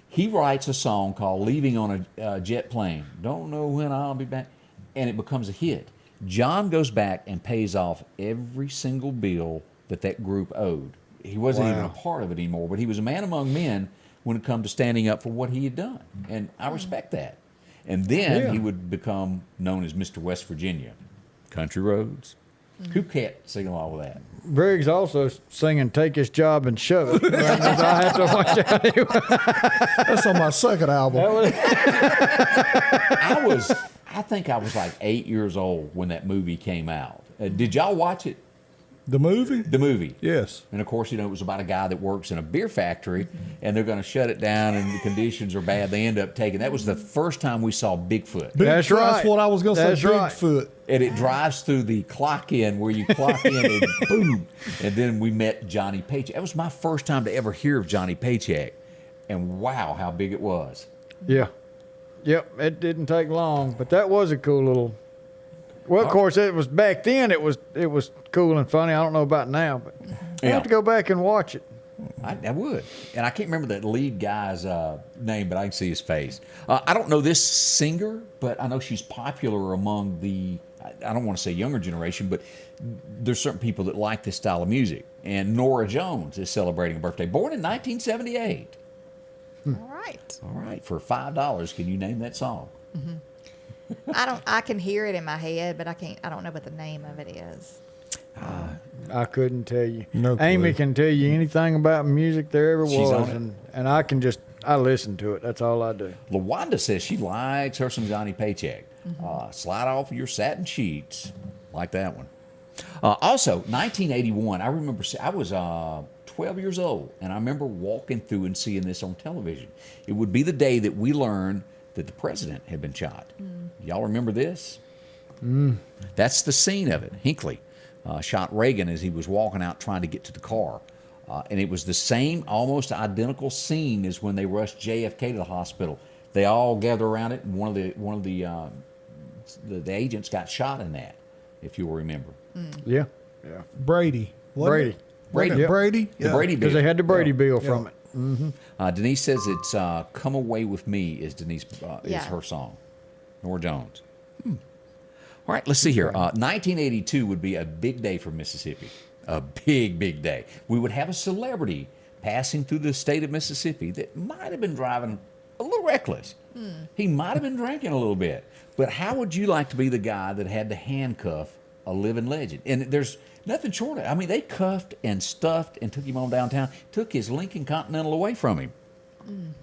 He writes a song called Leaving on a Jet Plane. Don't know when I'll be back. And it becomes a hit. John goes back and pays off every single bill that group owed. He wasn't even a part of it anymore, but he was a man among men when it come to standing up for what he had done. And I respect that. And then he would become known as Mr. West Virginia. Country Roads. Who can't sing along with that? Briggs also singing "Take His Job and Shove It." I have to watch out. That's on my second album. I think I was like 8 years old when that movie came out. Did y'all watch it? The movie? The movie. Yes. And of course, it was about a guy that works in a beer factory, and they're going to shut it down, and the conditions are bad. They end up taking. That was the first time we saw Bigfoot. That's right. That's what I was going to say. Right. Bigfoot. And it drives through the clock in where you clock in and boom. And then we met Johnny Paycheck. That was my first time to ever hear of Johnny Paycheck. And wow, how big it was. Yeah. Yep, it didn't take long, but that was a cool little. Well, of course, it was back then. It was cool and funny. I don't know about now, but I have to go back and watch it. I would, and I can't remember that lead guy's name, but I can see his face. I don't know this singer, but I know she's popular among the. I don't want to say younger generation, but there's certain people that like this style of music. And Norah Jones is celebrating a birthday, born in 1978. All right. All right, for $5, can you name that song? Mm-hmm. I can hear it in my head, but I don't know what the name of it is. I couldn't tell you. No clue. Amy can tell you anything about music there ever She's was, on it. and I listen to it. That's all I do. LaWanda says she likes her some Johnny Paycheck. Slide off your satin sheets. Like that one. Also, 1981, I remember I was 12 years old, and I remember walking through and seeing this on television. It would be the day that we learned that the president had been shot. Y'all remember this? That's the scene of it. Hinckley shot Reagan as he was walking out trying to get to the car. And it was the same, almost identical scene as when they rushed JFK to the hospital. They all gather around it, and one of the agents got shot in that, if you'll remember. Yeah. Brady. Brady. Yep. Brady? The Brady bill. Because they had the Brady bill from it. Denise says it's "Come Away With Me" is her song. Norah Jones. All right, let's see here. 1982 would be a big day for Mississippi. A big, big day. We would have a celebrity passing through the state of Mississippi that might have been driving a little reckless. He might have been drinking a little bit. But how would you like to be the guy that had to handcuff a living legend? And there's Nothing short of. I mean, they cuffed and stuffed and took him on downtown. Took his Lincoln Continental away from him.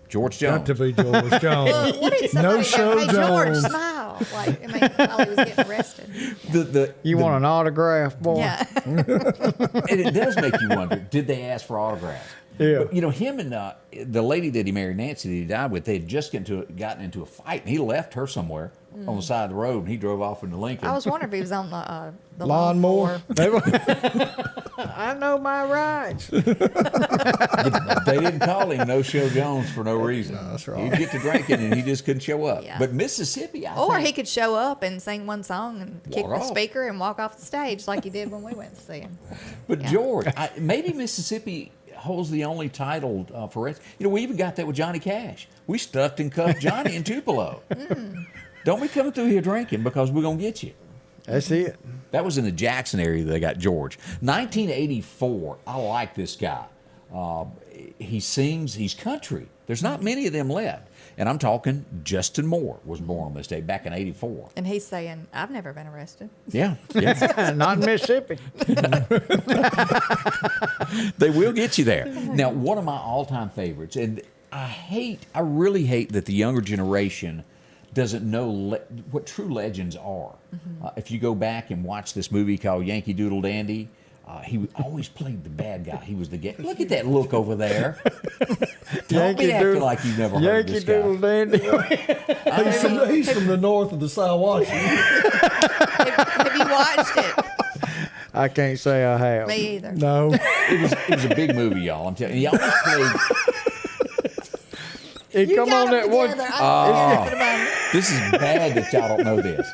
George Jones. Got to be George Jones. Well, what did somebody No show go, hey, George, Jones. smile. Like, I mean, while he was getting arrested. You want an autograph, boy? Yeah. And it does make you wonder, did they ask for autographs? Yeah. But, him and the lady that he married, Nancy, that he died with, they had just gotten into a fight, and he left her somewhere on the side of the road, and he drove off into Lincoln. I was wondering if he was on the Lawnmower. I know my rights. They didn't call him No-Show Jones for no reason. No, that's right. He'd get to drinking, and he just couldn't show up. Yeah. But Mississippi, I Or think, he could show up and sing one song and kick the off. speaker and walk off the stage like he did when we went to see him. But Yeah. George, maybe Mississippi holds the only title for it. We even got that with Johnny Cash. We stuffed and cuffed Johnny in Tupelo. Don't be coming through here drinking because we're going to get you. That's it. That was in the Jackson area that they got George. 1984, I like this guy. He sings, he's country. There's not many of them left. And I'm talking Justin Moore was born on this day back in 84. And he's saying, I've never been arrested. Yeah. Not in Mississippi. They will get you there. Now, one of my all-time favorites, and I really hate that the younger generation doesn't know what true legends are. If you go back and watch this movie called Yankee Doodle Dandy, he always played the bad guy. He was the guy. Look at that look over there. Don't be acting like you've never heard of this guy. Doodle Dandy. He's from the north of the Siwash. Have you watched it? I can't say I have. Me either. No. It was a big movie, y'all. I'm telling you. He always played. It You come got on them that one. together. I'm thinking about it. This is bad that y'all don't know this.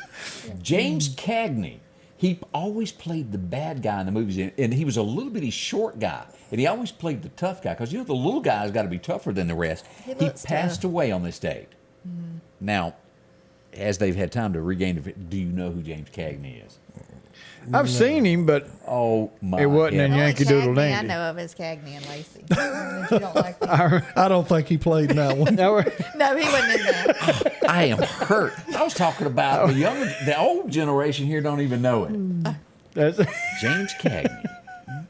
James Cagney. He always played the bad guy in the movies, and he was a little bitty short guy, and he always played the tough guy because the little guy's got to be tougher than the rest. He He looks passed tough. away on this date. Now, as they've had time to regain, do you know who James Cagney is? I've seen him, but Oh my! It wasn't in heavens. Yankee Only Doodle Cagney I Dandy. know of is Cagney and Lacey. You don't like that? I don't think he played in that one. No, he wasn't in that. I am hurt. I was talking about the old generation here don't even know it. that's, James Cagney.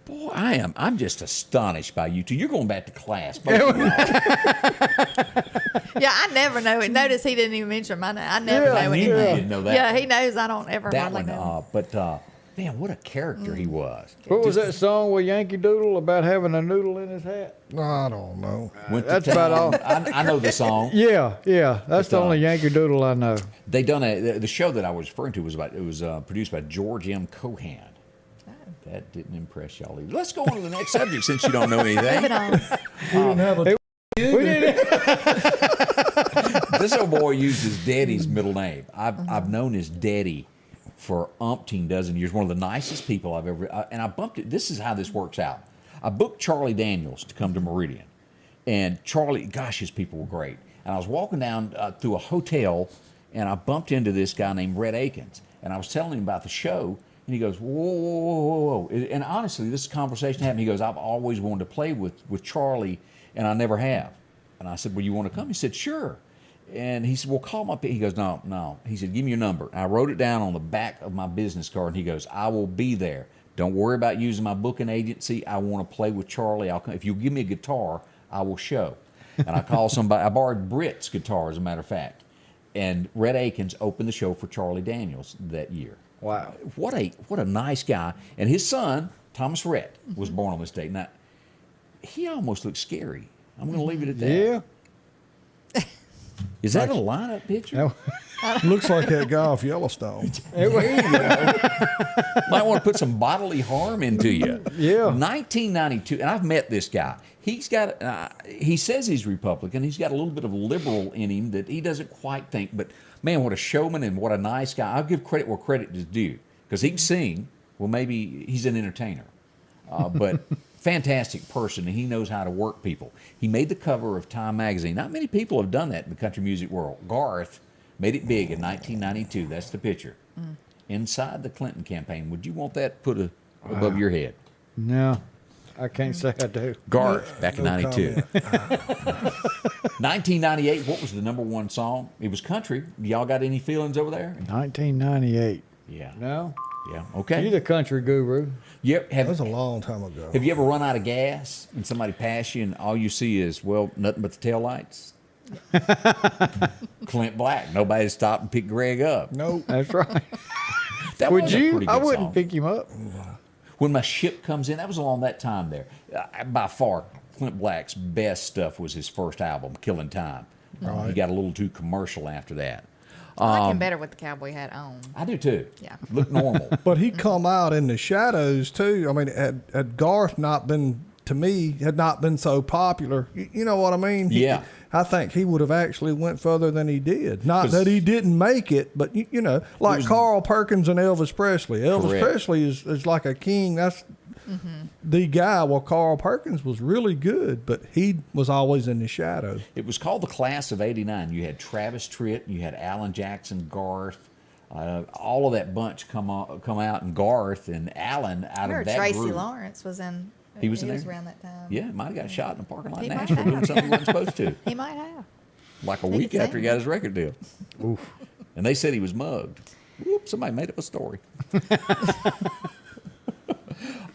Boy, I'm just astonished by you two. You're going back to class. Both of y'all. Yeah, I never know it. Notice he didn't even mention my name. I never Yeah, know I knew anything. you didn't know that. Yeah, he knows I don't ever That hardly one, know. but man, what a character he was. what was that song with Yankee Doodle about having a noodle in his hat? I don't know. Went to That's about all. I know the song. Yeah. That's the only Yankee Doodle I know. They done the show that I was referring to was produced by George M. Cohan. That didn't impress y'all either. Let's go on to the next subject since you don't know anything. Moving on. You didn't have a. We did This old boy used his daddy's middle name. I've known his daddy for umpteen dozen years. One of the nicest people I've ever. And I bumped it. This is how this works out. I booked Charlie Daniels to come to Meridian, and Charlie, gosh, his people were great. And I was walking down through a hotel, and I bumped into this guy named Red Akins, and I was telling him about the show. And he goes, whoa, whoa, whoa, whoa. And honestly, this conversation happened. He goes, I've always wanted to play with Charlie, and I never have. And I said, well, you want to come? He said, sure. And he said, well, call my... He goes, no. He said, give me your number. And I wrote it down on the back of my business card, and he goes, I will be there. Don't worry about using my booking agency. I want to play with Charlie. I'll come. If you give me a guitar, I will show. And I called somebody. I borrowed Britt's guitar, as a matter of fact. And Red Akins opened the show for Charlie Daniels that year. Wow. What a nice guy. And his son, Thomas Rhett, was born on this date. Now, he almost looks scary. I'm going to leave it at that. Yeah. Is that a lineup picture? Looks like that guy off Yellowstone. Might want to put some bodily harm into you. Yeah. 1992, and I've met this guy. He's got, he says he's Republican. He's got a little bit of liberal in him that he doesn't quite think, but man, what a showman and what a nice guy. I'll give credit where credit is due because he can sing. Well, maybe he's an entertainer, but fantastic person, and he knows how to work people. He made the cover of Time magazine. Not many people have done that in the country music world. Garth made it big in 1992. That's the picture. Inside the Clinton campaign. Would you want that put above your head? No, I can't say I do. Garth, back in No 92. comment. 1998, what was the #1 song? It was country. Y'all got any feelings over there? 1998. Yeah. No. Yeah. Okay. You're the country guru. Yep. That was a long time ago. Have you ever run out of gas and somebody pass you and all you see is, well, nothing but the tail lights? Clint Black. Nobody stopped and picked Greg up. Nope. That's right. That Would was a you? pretty I good wouldn't song. pick him up. When my ship comes in, that was along that time there. By far, Clint Black's best stuff was his first album, Killing Time. He got a little too commercial after that. I like him better with the cowboy hat on. I do too. Yeah. Look normal. But he come out in the shadows too. I mean, had Garth not been, to me, had not been so popular, you know what I mean? Yeah. I think he would have actually went further than he did. Not that he didn't make it, but you know, like Carl Perkins and Elvis Presley. Elvis Correct. Presley is like a king. That's the guy. Well, Carl Perkins was really good, but he was always in the shadow. It was called the Class of '89. You had Travis Tritt, you had Alan Jackson, Garth, all of that bunch come out, and Garth and Alan out I of remember that Tracy group. Lawrence was in. He was in there? around that time. Yeah, might have got shot in a parking lot He in might Nashville doing have. something he wasn't supposed to. He might have. Like a They week could after say he got his record deal. Oof. And they said he was mugged. Whoop, somebody made up a story.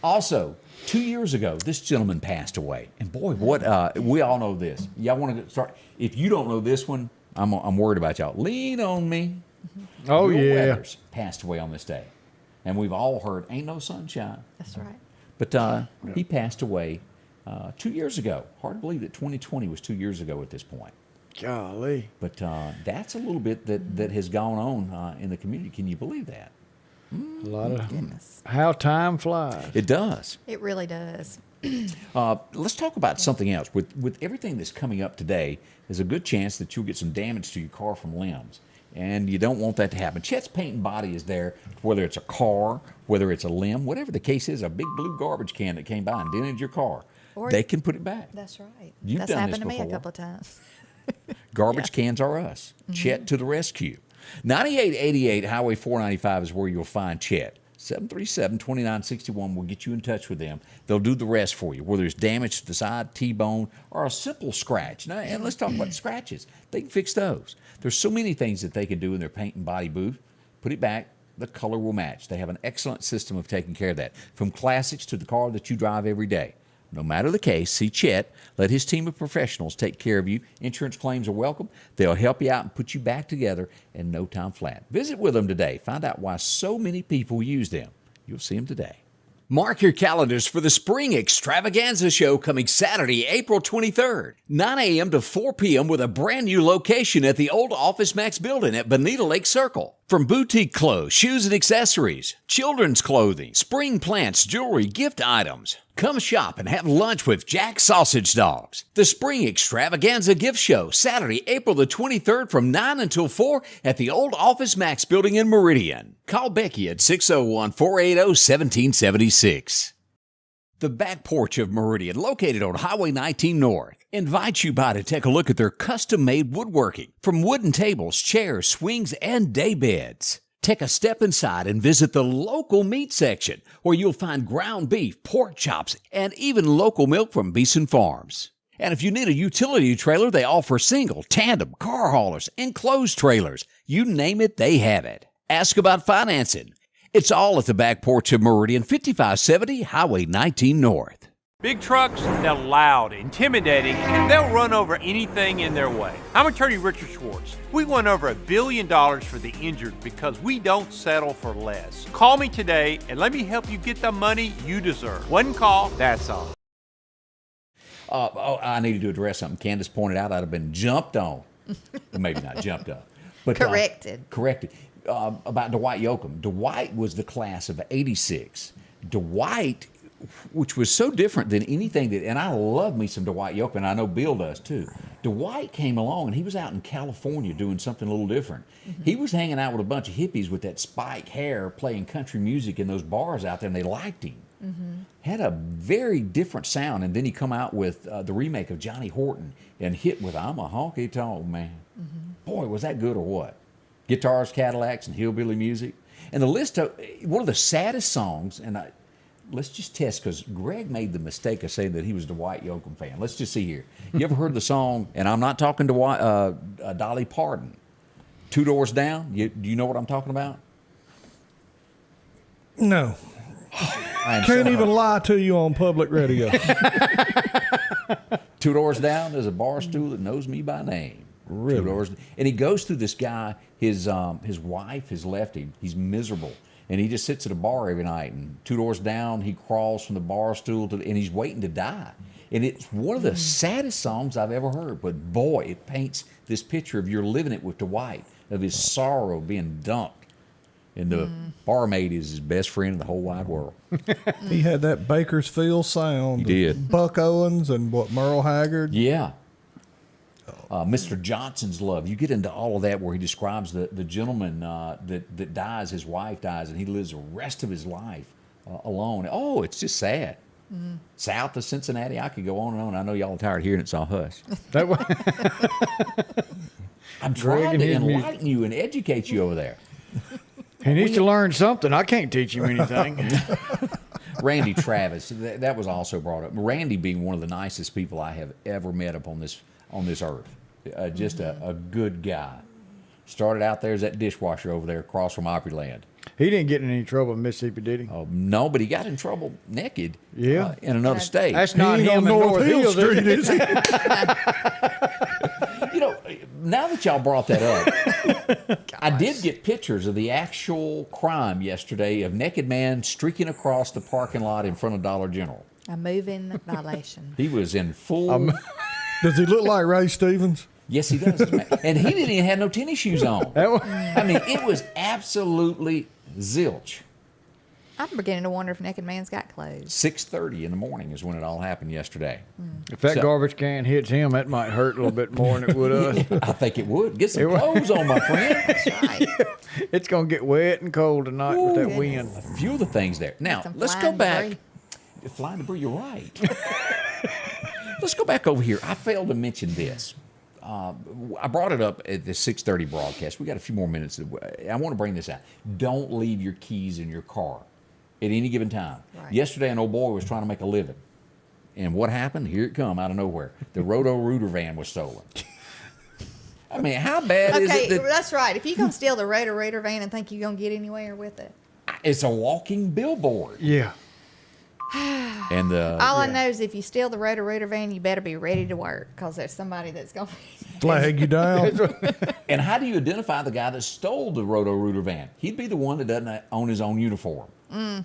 Also, 2 years ago, this gentleman passed away. And boy, what we all know this. Y'all want to start? If you don't know this one, I'm worried about y'all. Lean on me. Oh, Will yeah. Weathers passed away on this day. And we've all heard, ain't no sunshine. That's right. But he passed away 2 years ago. Hard to believe that 2020 was 2 years ago at this point. Golly. But that's a little bit that has gone on in the community. Can you believe that? A lot of Goodness. how time flies. It does. It really does. Let's talk about something else. With everything that's coming up today, there's a good chance that you'll get some damage to your car from limbs. And you don't want that to happen. Chet's Paint and Body is there, whether it's a car, whether it's a limb, whatever the case is, a big blue garbage can that came by and dented your car. Or- They can put it back. That's right. You've That's done happened this to me a before. couple of times. Garbage cans are us. Chet to the rescue. 9888 Highway 495 is where you'll find Chet. 737-2961 will get you in touch with them. They'll do the rest for you, whether it's damage to the side, T-bone, or a simple scratch. Now, and let's talk about the scratches. They can fix those. There's so many things that they can do in their paint and body booth. Put it back. The color will match. They have an excellent system of taking care of that. From classics to the car that you drive every day. No matter the case, see Chet. Let his team of professionals take care of you. Insurance claims are welcome. They'll help you out and put you back together in no time flat. Visit with them today. Find out why so many people use them. You'll see them today. Mark your calendars for the Spring Extravaganza Show coming Saturday, April 23rd, 9 a.m. to 4 p.m. with a brand new location at the old Office Max building at Bonita Lake Circle. From boutique clothes, shoes and accessories, children's clothing, spring plants, jewelry, gift items. Come shop and have lunch with Jack Sausage Dogs. The Spring Extravaganza Gift Show, Saturday, April the 23rd from 9 until 4 at the old Office Max building in Meridian. Call Becky at 601-480-1776. The Back Porch of Meridian, located on Highway 19 North, invites you by to take a look at their custom-made woodworking, from wooden tables, chairs, swings, and day beds. Take a step inside and visit the local meat section, where you'll find ground beef, pork chops, and even local milk from Beeson Farms. And if you need a utility trailer, they offer single, tandem, car haulers, enclosed trailers. You name it, they have it. Ask about financing. It's all at the Back Porch of Meridian, 5570 Highway 19 North. Big trucks, they're loud, intimidating, and they'll run over anything in their way. I'm attorney Richard Schwartz. We won over $1 billion for the injured because we don't settle for less. Call me today and let me help you get the money you deserve. One call, that's all. I needed to address something Candace pointed out. I'd have been jumped on. Maybe not jumped up. But Corrected. Corrected. About Dwight Yoakam. Dwight was the class of '86. Dwight, which was so different than anything that, and I love me some Dwight Yoakam, and I know Bill does too. Dwight came along, and he was out in California doing something a little different. He was hanging out with a bunch of hippies with that spike hair, playing country music in those bars out there, and they liked him. Had a very different sound, and then he come out with the remake of Johnny Horton and hit with "I'm a Honky Tonk Man." Boy, was that good or what? Guitars, Cadillacs, and hillbilly music. And the list of one of the saddest songs, and let's just test, because Greg made the mistake of saying that he was a Dwight Yoakam fan. Let's just see here. You ever heard the song, and I'm not talking to Dolly Parton, Two Doors Down? Do you know what I'm talking about? No. Can't even lie to you on public radio. 2 doors down, there's a bar stool that knows me by name. Really? 2 doors, and he goes through this guy. His wife has left him. He's miserable, and he just sits at a bar every night. And 2 doors down, he crawls from the bar stool and he's waiting to die. And it's one of the saddest songs I've ever heard. But boy, it paints this picture of you're living it with Dwight, of his sorrow being dumped. And the barmaid is his best friend in the whole wide world. He had that Bakersfield sound. He did. Buck Owens and Merle Haggard. Yeah. Mr. Johnson's Love. You get into all of that where he describes the gentleman that dies, his wife dies, and he lives the rest of his life alone. Oh, it's just sad. South of Cincinnati, I could go on and on. I know y'all are tired of hearing it, so I'll hush. I'm trying to enlighten you and educate you over there. He needs to learn something. I can't teach him anything. Randy Travis, that was also brought up. Randy being one of the nicest people I have ever met upon this earth. Just a good guy. Started out there as that dishwasher over there across from Opryland. He didn't get in any trouble in Mississippi, did he? Oh, no, but he got in trouble naked. Yeah. In another state. That's not him in North Hill Street, is he? You know, now that y'all brought that up, I did get pictures of the actual crime yesterday of naked man streaking across the parking lot in front of Dollar General. A moving violation. He was in full... Does he look like Ray Stevens? Yes, he does. And he didn't even have no tennis shoes on. I mean, it was absolutely zilch. I'm beginning to wonder if Naked Man's got clothes. 6:30 in the morning is when it all happened yesterday. If that garbage can hits him, that might hurt a little bit more than it would us. I think it would. Get some clothes on, my friend. That's right. It's going to get wet and cold tonight with that wind. A few of the things there. Now, let's go back. Flying debris, you're right. Let's go back over here. I failed to mention this. I brought it up at the 6:30 broadcast. We got a few more minutes. I want to bring this out. Don't leave your keys in your car at any given time. Right. Yesterday, an old boy was trying to make a living. And what happened? Here it come out of nowhere. The Roto-Rooter van was stolen. I mean, how bad is it? That's right. If you can steal the Roto-Rooter van and think you're going to get anywhere with it. It's a walking billboard. Yeah. And all I know is if you steal the Roto-Rooter van, you better be ready to work because there's somebody that's going to flag you down. And how do you identify the guy that stole the Roto-Rooter van? He'd be the one that doesn't own his own uniform.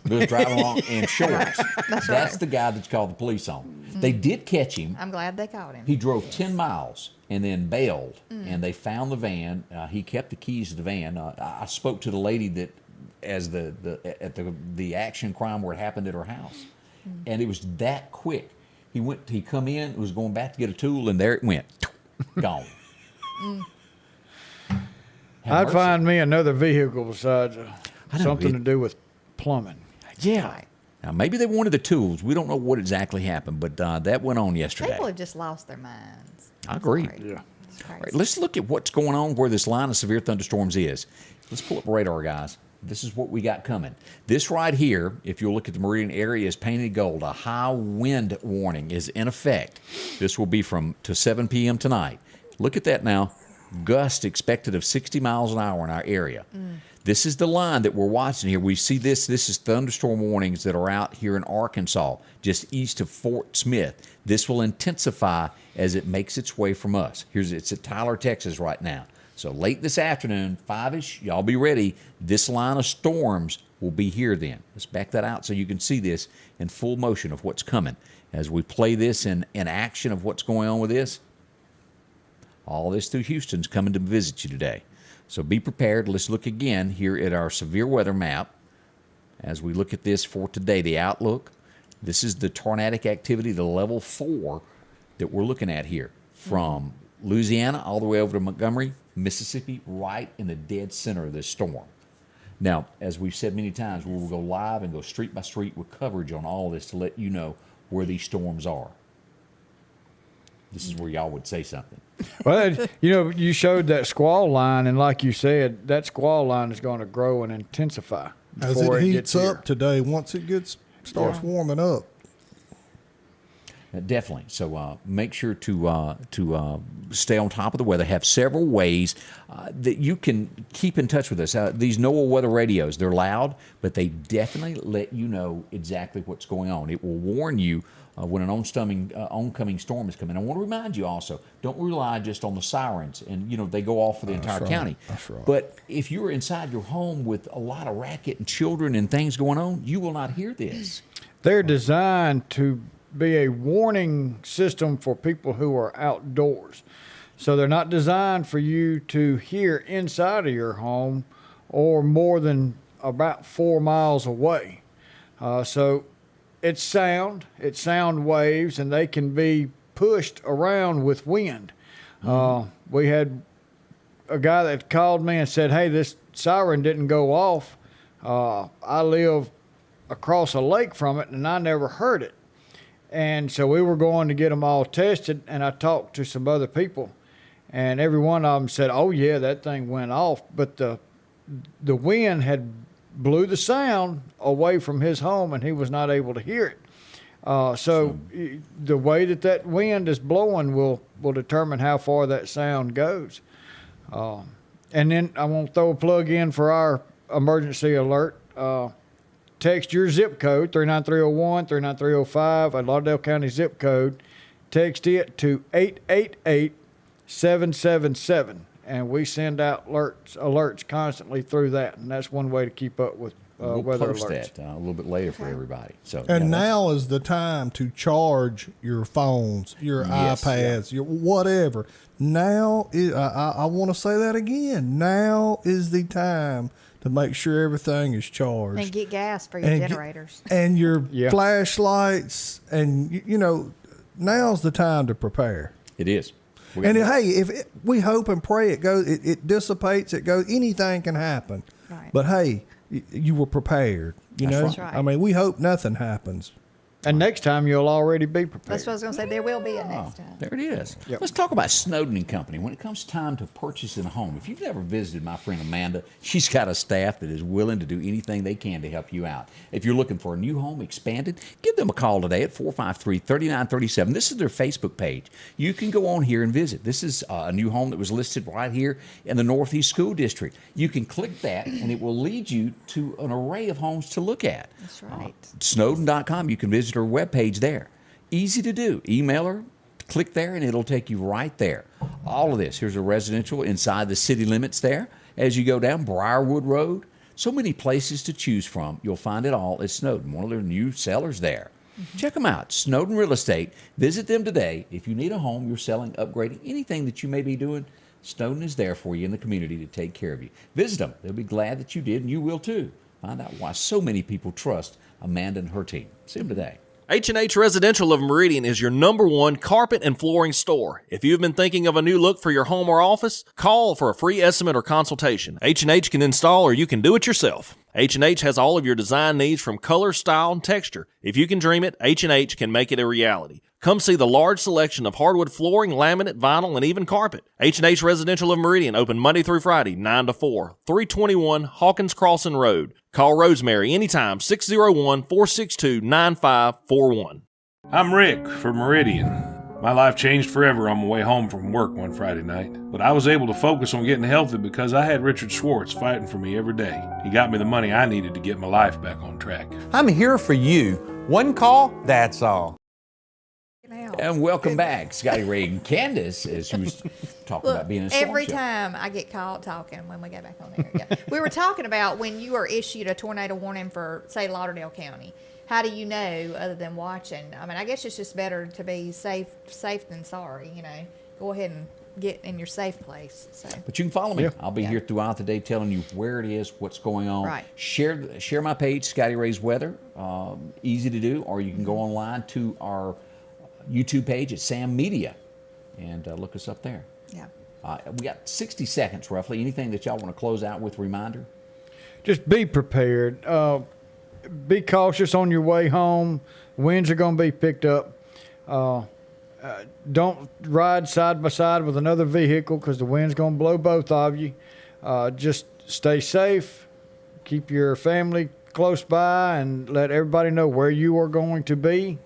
Just driving along in shorts. That's the guy that's called the police on. They did catch him. I'm glad they caught him. He drove 10 miles and then bailed, and they found the van. He kept the keys to the van. I spoke to the lady that, as the action crime where it happened at her house, and it was that quick. He come in, was going back to get a tool, and there it went, gone. I'd find me another vehicle besides something to do with plumbing. Yeah. Right. Now, maybe they wanted the tools. We don't know what exactly happened, but that went on yesterday. People have just lost their minds. I agree. Yeah. All right, let's look at what's going on where this line of severe thunderstorms is. Let's pull up radar, guys. This is what we got coming. This right here, if you'll look at the Meridian area, is painted gold. A high wind warning is in effect. This will be to 7 p.m. tonight. Look at that now. Gust expected of 60 miles an hour in our area. This is the line that we're watching here. We see this. This is thunderstorm warnings that are out here in Arkansas, just east of Fort Smith. This will intensify as it makes its way from us. It's at Tyler, Texas right now. So late this afternoon, 5-ish, y'all be ready. This line of storms will be here then. Let's back that out so you can see this in full motion of what's coming. As we play this in action of what's going on with this, all this through Houston's coming to visit you today. So be prepared. Let's look again here at our severe weather map. As we look at this for today, the outlook. This is the tornadic activity, the level 4 that we're looking at here. From Louisiana all the way over to Montgomery, Mississippi, right in the dead center of this storm. Now, as we've said many times, we will go live and go street by street with coverage on all this to let you know where these storms are. This is where y'all would say something. Well, you showed that squall line, and like you said, that squall line is going to grow and intensify as it heats up today. Once it starts warming up. Definitely. So make sure to stay on top of the weather. Have several ways that you can keep in touch with us. These NOAA weather radios, they're loud, but they definitely let you know exactly what's going on. It will warn you when an oncoming storm is coming. I want to remind you also, don't rely just on the sirens, and they go off for the entire county. That's right. But if you're inside your home with a lot of racket and children and things going on, you will not hear this. They're designed to be a warning system for people who are outdoors. So they're not designed for you to hear inside of your home or more than about 4 miles away. So it's sound waves, and they can be pushed around with wind. We had a guy that called me and said, hey, this siren didn't go off. I live across a lake from it, and I never heard it. And so we were going to get them all tested, and I talked to some other people, and every one of them said, oh, yeah, that thing went off. But the wind had blew the sound away from his home, and he was not able to hear it. So the way that wind is blowing will determine how far that sound goes. And then I want to throw a plug in for our emergency alert. Text your zip code, 39301, 39305, a Lauderdale County zip code. Text it to 888-777, and we send out alerts constantly through that, and that's one way to keep up with we'll weather post alerts. that a little bit later for everybody. So, and now is the time to charge your phones, your iPads, your whatever. Now is, I want to say that again. Now is the time to make sure everything is charged. And get gas for your generators. And your flashlights. And, now's the time to prepare. It is. We hope and pray it dissipates, it goes, anything can happen. Right. But, hey, you were prepared. That's right. I mean, we hope nothing happens. And next time you'll already be prepared. That's what I was going to say. There will be a next time. There it is. Yep. Let's talk about Snowden and Company. When it comes time to purchasing a home, if you've never visited my friend Amanda, she's got a staff that is willing to do anything they can to help you out. If you're looking for a new home expanded, give them a call today at 453-3937. This is their Facebook page. You can go on here and visit. This is a new home that was listed right here in the Northeast School District. You can click that, and it will lead you to an array of homes to look at. That's right. Snowden.com. You can visit her webpage there. Easy to do. Email her, click there, and it'll take you right there. All of this. Here's a residential inside the city limits there. As you go down Briarwood Road, so many places to choose from. You'll find it all at Snowden, one of their new sellers there. Check them out, Snowden Real Estate. Visit them today. If you need a home, you're selling, upgrading, anything that you may be doing, Snowden is there for you in the community to take care of you. Visit them. They'll be glad that you did, and you will too. Find out why so many people trust Amanda and her team. See them today. H&H Residential of Meridian is your #1 carpet and flooring store. If you've been thinking of a new look for your home or office, call for a free estimate or consultation. H&H can install, or you can do it yourself. H&H has all of your design needs from color, style, and texture. If you can dream it, H&H can make it a reality. Come see the large selection of hardwood flooring, laminate, vinyl, and even carpet. H&H Residential of Meridian, open Monday through Friday, 9 to 4, 321 Hawkins Crossing Road. Call Rosemary anytime, 601-462-9541. I'm Rick from Meridian. My life changed forever on my way home from work one Friday night, but I was able to focus on getting healthy because I had Richard Schwartz fighting for me every day. He got me the money I needed to get my life back on track. I'm here for you. One call, that's all. And welcome back, Scotty Ray and Candace, as you was talking about being a storm Every shelter. time I get caught talking when we go back on there. Yeah. We were talking about when you are issued a tornado warning for, say, Lauderdale County. How do you know other than watching? I mean, I guess it's just better to be safe than sorry, Go ahead and get in your safe place. So. But you can follow me. Yeah. I'll be here throughout the day telling you where it is, what's going on. Right. Share my page, Scotty Ray's Weather. Easy to do. Or you can go online to our YouTube page at Sam Media and look us up there. Yeah. We got 60 seconds roughly. Anything that y'all want to close out with reminder? Just be prepared. Be cautious on your way home. Winds are going to be picked up. Don't ride side by side with another vehicle because the wind's going to blow both of you. Just stay safe. Keep your family close by and let everybody know where you are going to be.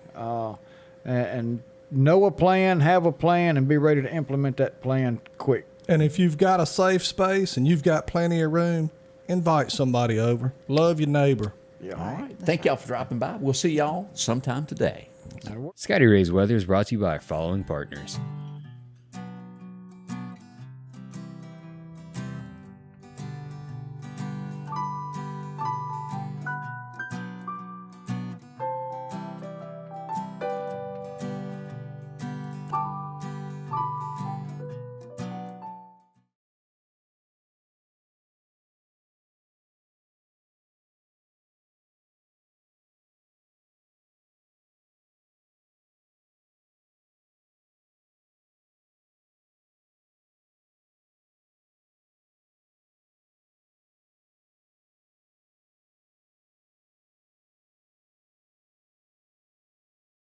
and know a plan, have a plan, and be ready to implement that plan quick. And if you've got a safe space and you've got plenty of room, invite somebody over. Love your neighbor. Yeah. All right. Thank y'all for dropping by. We'll see y'all sometime today. Scotty Ray's Weather is brought to you by our following partners: